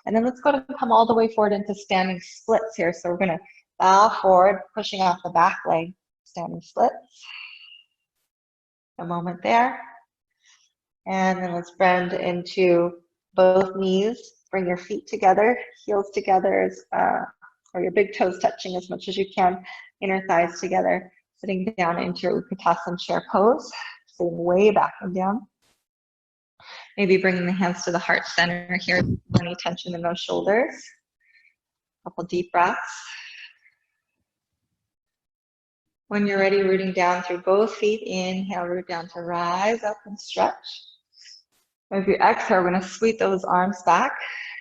And then let's go to come all the way forward into standing splits here. So we're going to bow forward, pushing off the back leg, standing splits. A moment there. And then let's bend into both knees. Bring your feet together, heels together, or your big toes touching as much as you can. Inner thighs together. Sitting down into your Utkatasana chair pose. Sitting way back and down. Maybe bringing the hands to the heart center here. Any tension in those shoulders. Couple deep breaths. When you're ready, rooting down through both feet. Inhale, root down to rise up and stretch. As you exhale, we're going to sweep those arms back.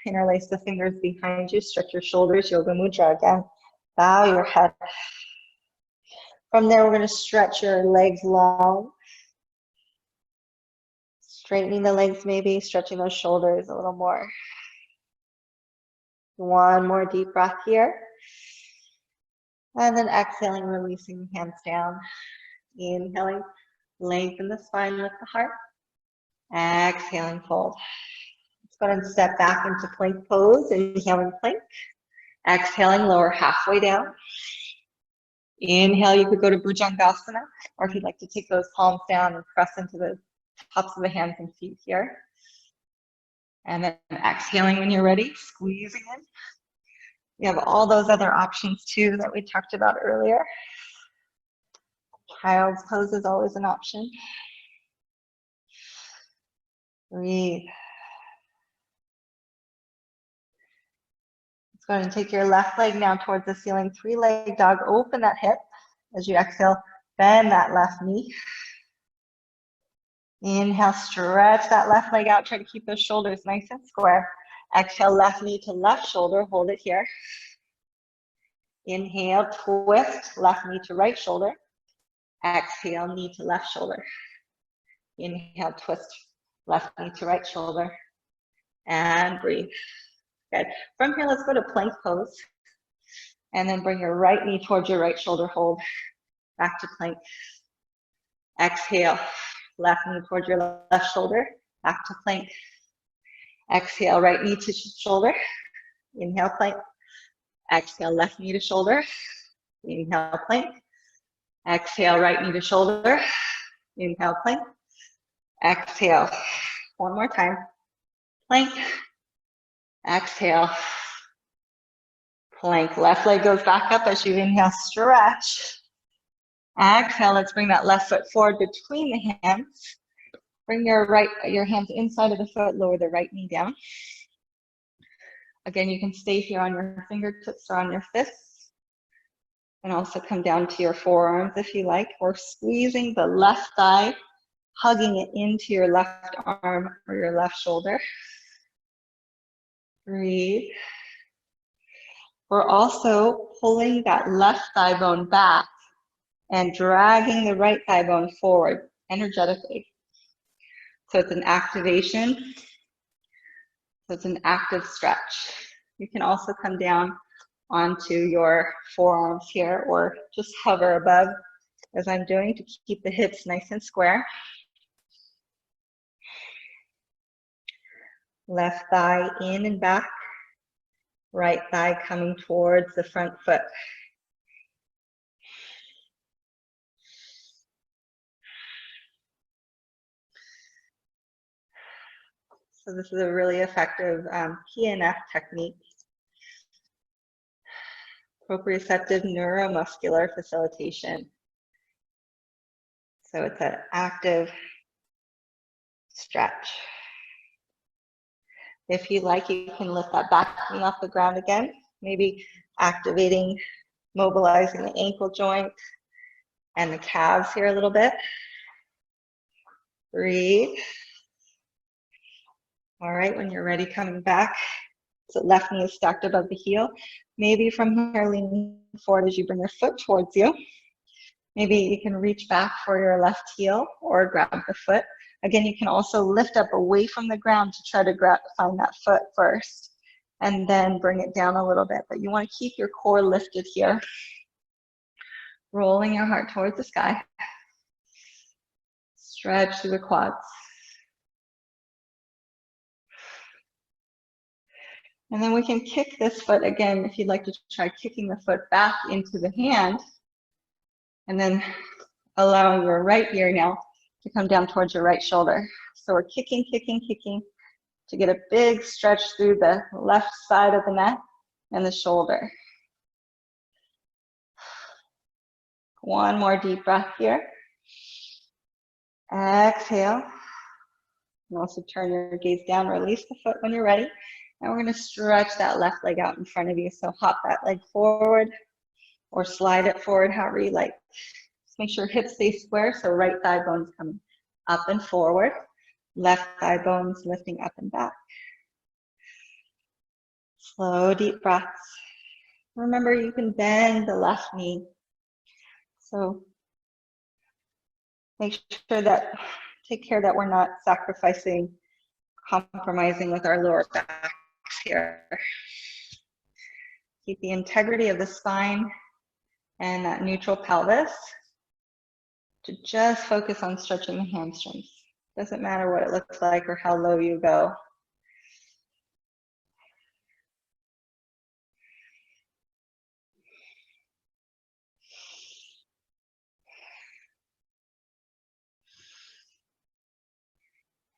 Interlace the fingers behind you. Stretch your shoulders. Yoga Mudra again. Bow your head. From there, we're going to stretch your legs long. Straightening the legs maybe. Stretching those shoulders a little more. One more deep breath here. And then exhaling, releasing the hands down. Inhaling, lengthen the spine with the heart. Exhaling, fold. Let's go ahead and step back into plank pose. Inhaling, plank. Exhaling, lower halfway down. Inhale, you could go to Bhujangasana, or if you'd like to take those palms down and press into the tops of the hands and feet here. And then exhaling when you're ready, squeezing in. You have all those other options too that we talked about earlier. Child's pose is always an option. Breathe. Let's go ahead and take your left leg now towards the ceiling. 3-leg dog. Open that hip. As you exhale, bend that left knee. Inhale, stretch that left leg out. Try to keep those shoulders nice and square. Exhale, left knee to left shoulder. Hold it here. Inhale, twist, left knee to right shoulder. Exhale, knee to left shoulder. Inhale, twist, left knee to right shoulder. And breathe. Good. From here, let's go to plank pose. And then bring your right knee towards your right shoulder. Hold. Back to plank. Exhale, left knee towards your left shoulder. Back to plank. Exhale, right knee to shoulder. Inhale, plank. Exhale, left knee to shoulder. Inhale, plank. Exhale, right knee to shoulder. Inhale, plank. Exhale. One more time. Plank. Exhale. Plank. Left leg goes back up as you inhale, stretch. Exhale, let's bring that left foot forward between the hands. Bring your hands inside of the foot, lower the right knee down. Again, you can stay here on your fingertips or on your fists. And also come down to your forearms if you like, or squeezing the left thigh, hugging it into your left arm or your left shoulder. Breathe. We're also pulling that left thigh bone back and dragging the right thigh bone forward energetically. So it's an activation. So it's an active stretch. You can also come down onto your forearms here or just hover above as I'm doing to keep the hips nice and square. Left thigh in and back. Right thigh coming towards the front foot. So this is a really effective PNF technique. Proprioceptive neuromuscular facilitation. So it's an active stretch. If you like, you can lift that back knee off the ground again, maybe activating, mobilizing the ankle joint and the calves here a little bit. Breathe. All right, when you're ready, coming back. So left knee is stacked above the heel. Maybe from here, leaning forward as you bring your foot towards you. Maybe you can reach back for your left heel or grab the foot. Again, you can also lift up away from the ground to try to find that foot first and then bring it down a little bit. But you want to keep your core lifted here. Rolling your heart towards the sky. Stretch through the quads. And then we can kick this foot again if you'd like to try kicking the foot back into the hand. And then allowing your right ear now to come down towards your right shoulder. So we're kicking, kicking, kicking to get a big stretch through the left side of the neck and the shoulder. One more deep breath here. Exhale. And also turn your gaze down, release the foot when you're ready. And we're going to stretch that left leg out in front of you. So hop that leg forward or slide it forward, however you like. Just make sure hips stay square, so right thigh bone's coming up and forward. Left thigh bone's lifting up and back. Slow, deep breaths. Remember, you can bend the left knee. So make sure that, take care that we're not sacrificing, compromising with our lower backs here. Keep the integrity of the spine and that neutral pelvis to just focus on stretching the hamstrings. Doesn't matter what it looks like or how low you go.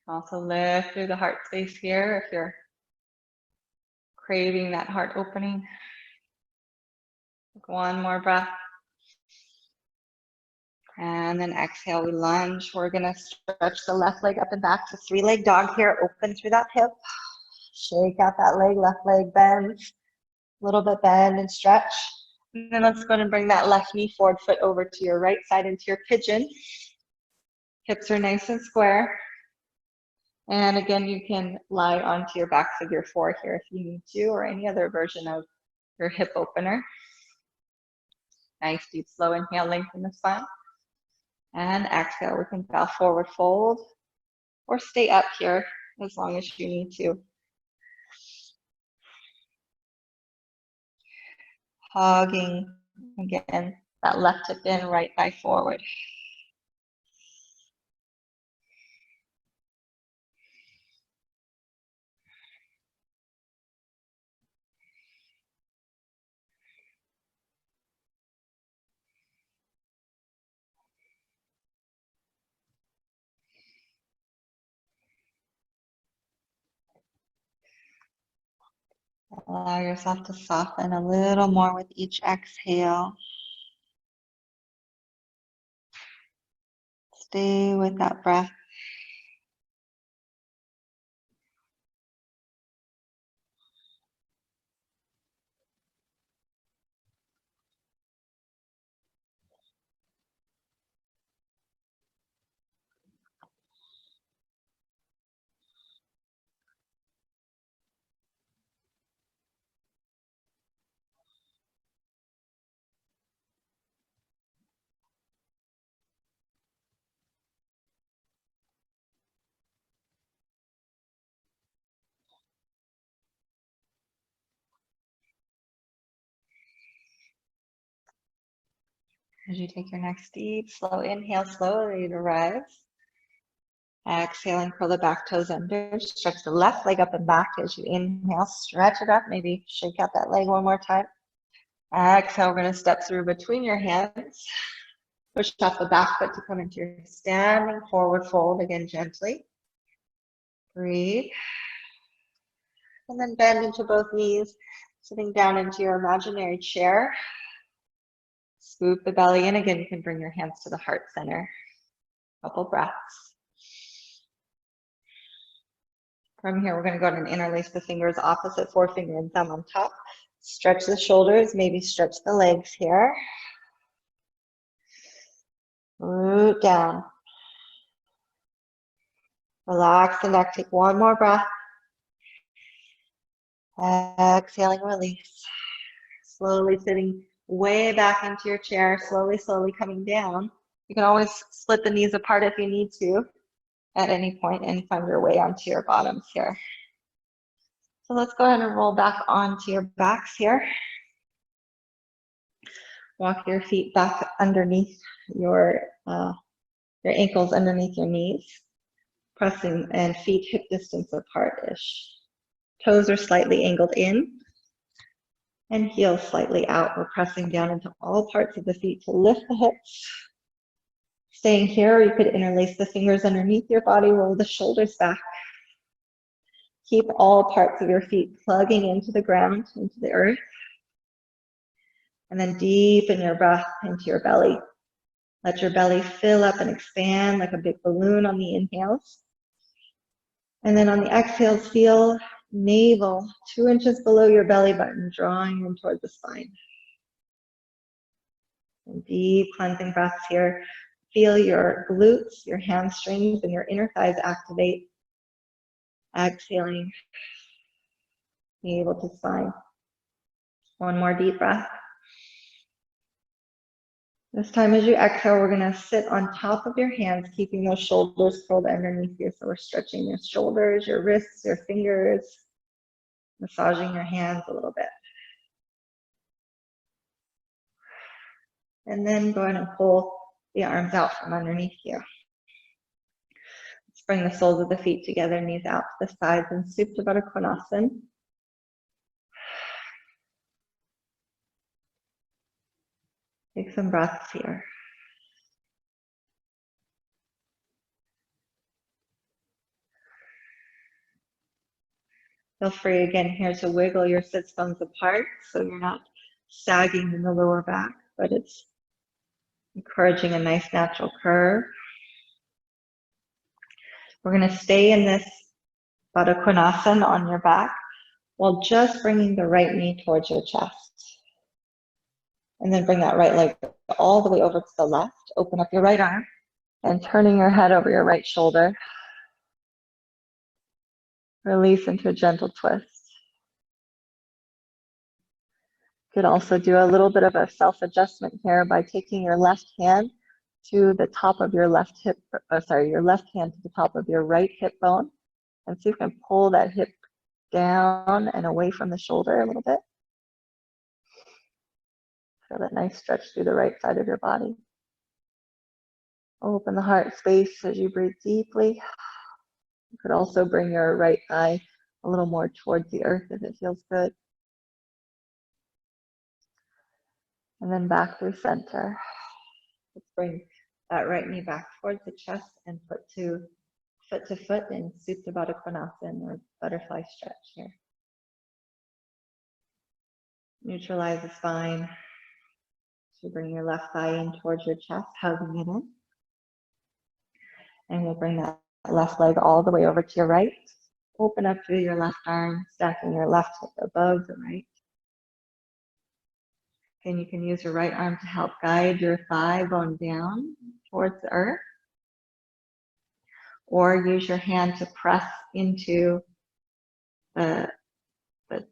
Also lift through the heart space here if you're craving that heart opening. Take one more breath. And then exhale, we lunge. We're gonna stretch the left leg up and back to three-leg dog here. Open through that hip. Shake out that leg, left leg bends. A little bit bend and stretch. And then let's go ahead and bring that left knee forward, foot over to your right side into your pigeon. Hips are nice and square. And again, you can lie onto your back figure four here if you need to, or any other version of your hip opener. Nice, deep, slow inhale, lengthen the spine. And exhale, we can bow forward, fold, or stay up here as long as you need to. Hugging, again, that left hip in, right thigh forward. Allow yourself to soften a little more with each exhale. Stay with that breath. As you take your next deep, slow inhale, slowly to rise. Exhale and curl the back toes under. Stretch the left leg up and back as you inhale. Stretch it up. Maybe shake out that leg one more time. Exhale, we're going to step through between your hands. Push off the back foot to come into your standing forward fold again gently. Breathe. And then bend into both knees, sitting down into your imaginary chair. Scoop the belly in. Again, you can bring your hands to the heart center. Couple breaths. From here, we're going to go ahead and interlace the fingers, opposite forefinger and thumb on top. Stretch the shoulders, maybe stretch the legs here. Root down. Relax the neck. Take one more breath. Exhaling, release. Slowly sitting way back into your chair, slowly coming down. You can always split the knees apart if you need to at any point and find your way onto your bottoms here. So let's go ahead and roll back onto your backs here. Walk your feet back underneath your ankles underneath your knees, pressing and feet hip distance apart-ish. Toes are slightly angled in and heels slightly out. We're pressing down into all parts of the feet to lift the hips. Staying here, you could interlace the fingers underneath your body, roll the shoulders back. Keep all parts of your feet plugging into the ground, into the earth. And then deepen your breath into your belly. Let your belly fill up and expand like a big balloon on the inhales. And then on the exhales, feel navel 2 inches below your belly button, drawing in toward the spine. And deep cleansing breaths here. Feel your glutes, your hamstrings, and your inner thighs activate. Exhaling, navel to spine. One more deep breath. This time as you exhale, we're going to sit on top of your hands, keeping those shoulders curled underneath you. So we're stretching your shoulders, your wrists, your fingers, massaging your hands a little bit. And then go ahead and pull the arms out from underneath you. Let's bring the soles of the feet together, knees out to the sides, and Supta Baddha Konasana. Take some breaths here. Feel free again here to wiggle your sits bones apart so you're not sagging in the lower back, but it's encouraging a nice natural curve. We're going to stay in this Baddha Konasana on your back while just bringing the right knee towards your chest. And then bring that right leg all the way over to the left. Open up your right arm and turning your head over your right shoulder. Release into a gentle twist. You could also do a little bit of a self-adjustment here by taking your left hand to the top of your left hip, your left hand to the top of your right hip bone. And see if you can pull that hip down and away from the shoulder a little bit. Feel that nice stretch through the right side of your body. Open the heart space as you breathe deeply. You could also bring your right thigh a little more towards the earth if it feels good. And then back through center. Let's bring that right knee back towards the chest and foot to foot in Supta Baddha Konasana, or butterfly stretch here. Neutralize the spine. So bring your left thigh in towards your chest, hugging it in. And we'll bring that left leg all the way over to your right. Open up through your left arm, stacking your left hip above the right. And you can use your right arm to help guide your thigh bone down towards the earth. Or use your hand to press into the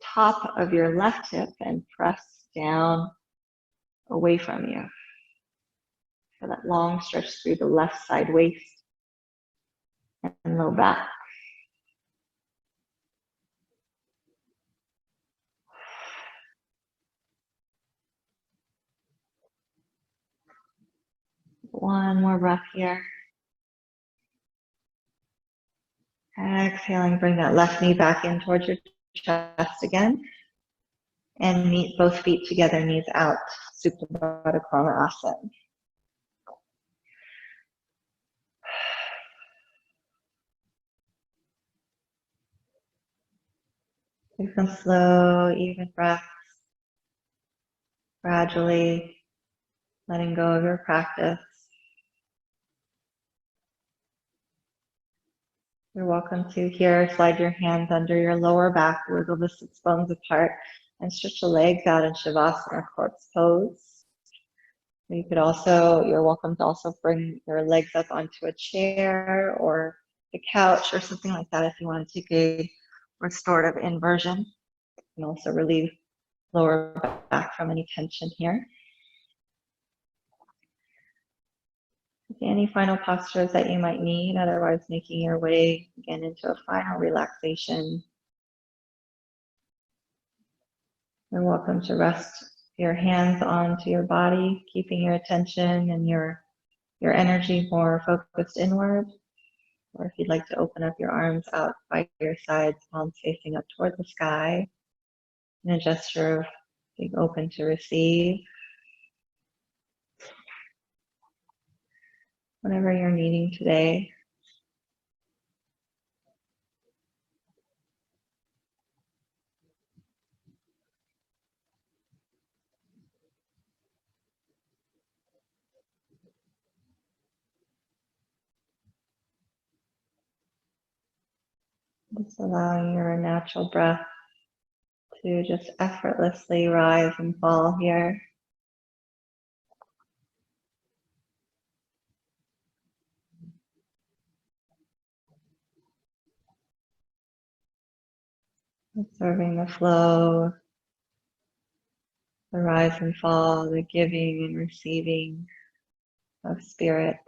top of your left hip and press down away from you. So that long stretch through the left side waist and low back. One more breath here. Exhaling, bring that left knee back in towards your chest again. And meet both feet together, knees out, Supta Baddha Karma Asana. Take some slow, even breaths, gradually letting go of your practice. You're welcome to here, slide your hands under your lower back, wiggle the sits bones apart, and stretch the legs out in Shavasana, corpse pose. You could also, you're welcome to also bring your legs up onto a chair or a couch or something like that if you want to take a restorative inversion. And also relieve lower back from any tension here. Any final postures that you might need, otherwise making your way again into a final relaxation. You're welcome to rest your hands onto your body, keeping your attention and your energy more focused inward. Or if you'd like to open up your arms out by your sides, palms facing up toward the sky, in a gesture of being open to receive. Whatever you're needing today. Just allowing your natural breath to just effortlessly rise and fall here. Observing the flow, the rise and fall, the giving and receiving of spirit.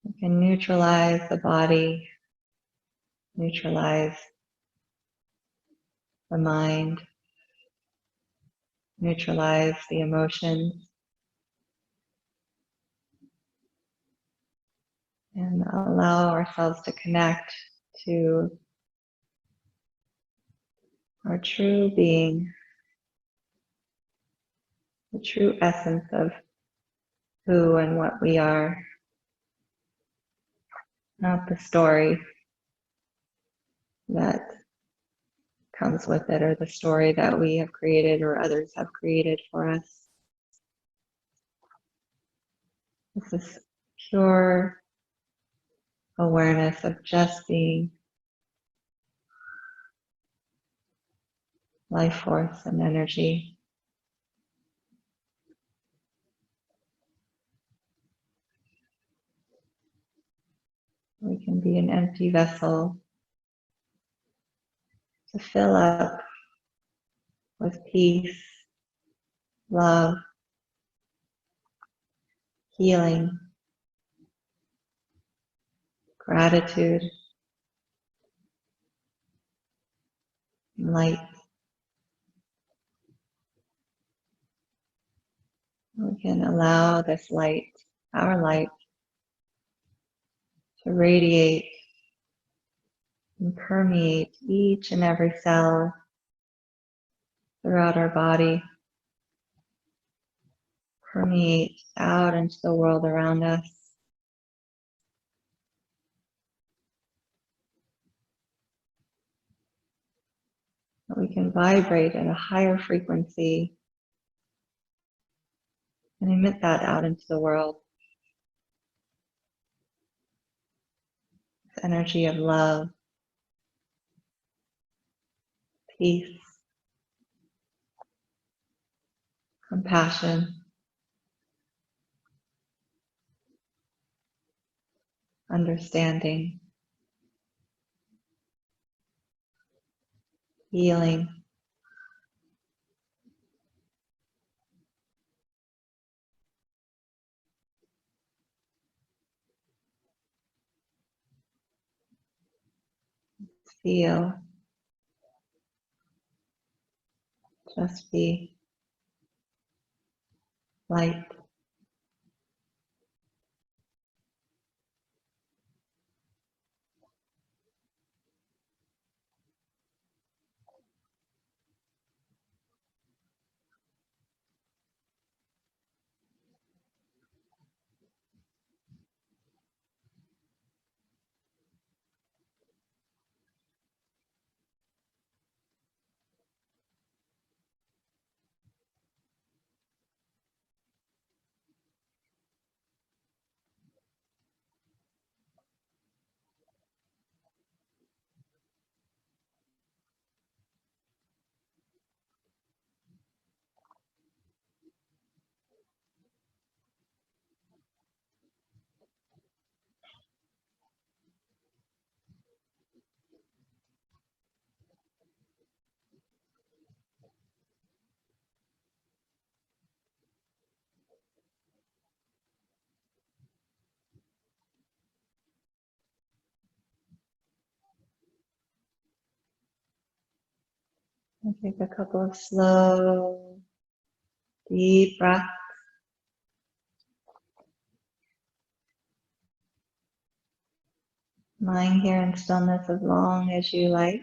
You can neutralize the body, neutralize the mind, neutralize the emotions, and allow ourselves to connect to our true being, the true essence of who and what we are, not the story that comes with it or the story that we have created or others have created for us. This is pure awareness of just being life force and energy. We can be an empty vessel to fill up with peace, love, healing, gratitude, and light. We can allow this light, our light, to radiate and permeate each and every cell throughout our body, permeate out into the world around us. that we can vibrate at a higher frequency and emit that out into the world. This energy of love, peace, compassion, understanding, healing. Feel, just be light. And take a couple of slow, deep breaths. Lying here in stillness as long as you like,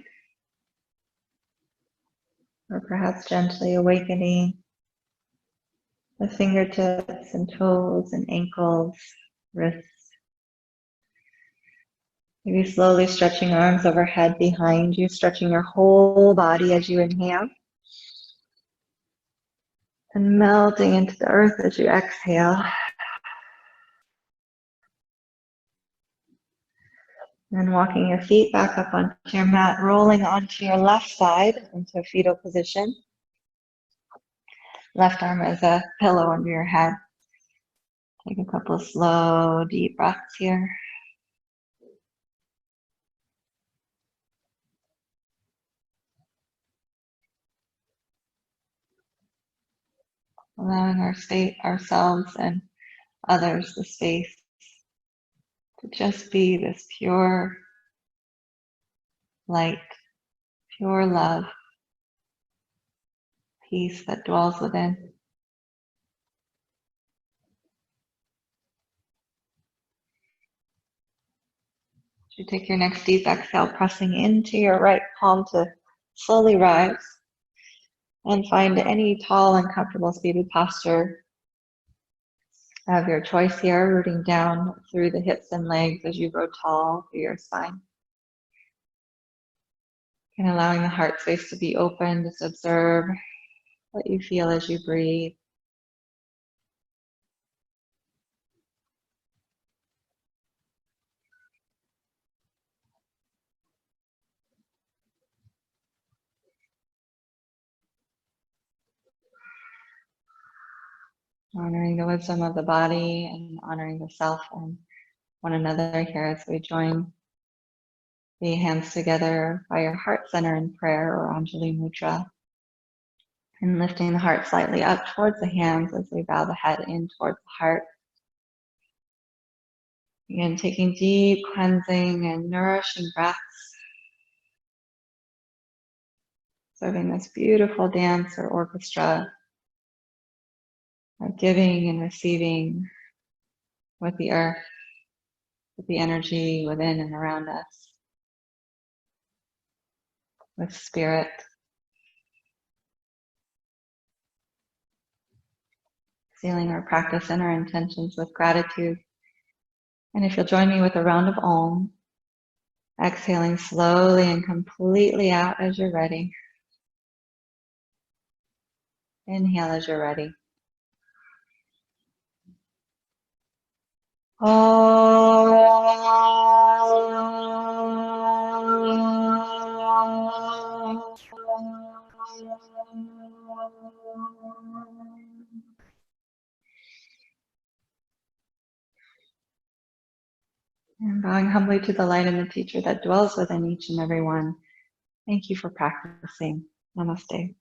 or perhaps gently awakening the fingertips and toes and ankles, wrists. Maybe slowly stretching arms overhead behind you, stretching your whole body as you inhale. And melting into the earth as you exhale. And walking your feet back up onto your mat, rolling onto your left side into a fetal position. Left arm as a pillow under your head. Take a couple of slow, deep breaths here. Allowing ourselves and others the space to just be this pure light, pure love, peace that dwells within. As you take your next deep exhale, pressing into your right palm to slowly rise and find any tall and comfortable seated posture of your choice here, rooting down through the hips and legs as you grow tall through your spine. And allowing the heart space to be open, just observe what you feel as you breathe. Honoring the wisdom of the body and honoring the self and one another here as we join the hands together by your heart center in prayer or Anjali Mudra. And lifting the heart slightly up towards the hands as we bow the head in towards the heart. Again, taking deep cleansing and nourishing breaths. Serving this beautiful dance or orchestra of giving and receiving with the earth, with the energy within and around us, with spirit. Sealing our practice and our intentions with gratitude. And if you'll join me with a round of Om, exhaling slowly and completely out as you're ready. Inhale as you're ready. And bowing humbly to the light and the teacher that dwells within each and every one. Thank you for practicing. Namaste.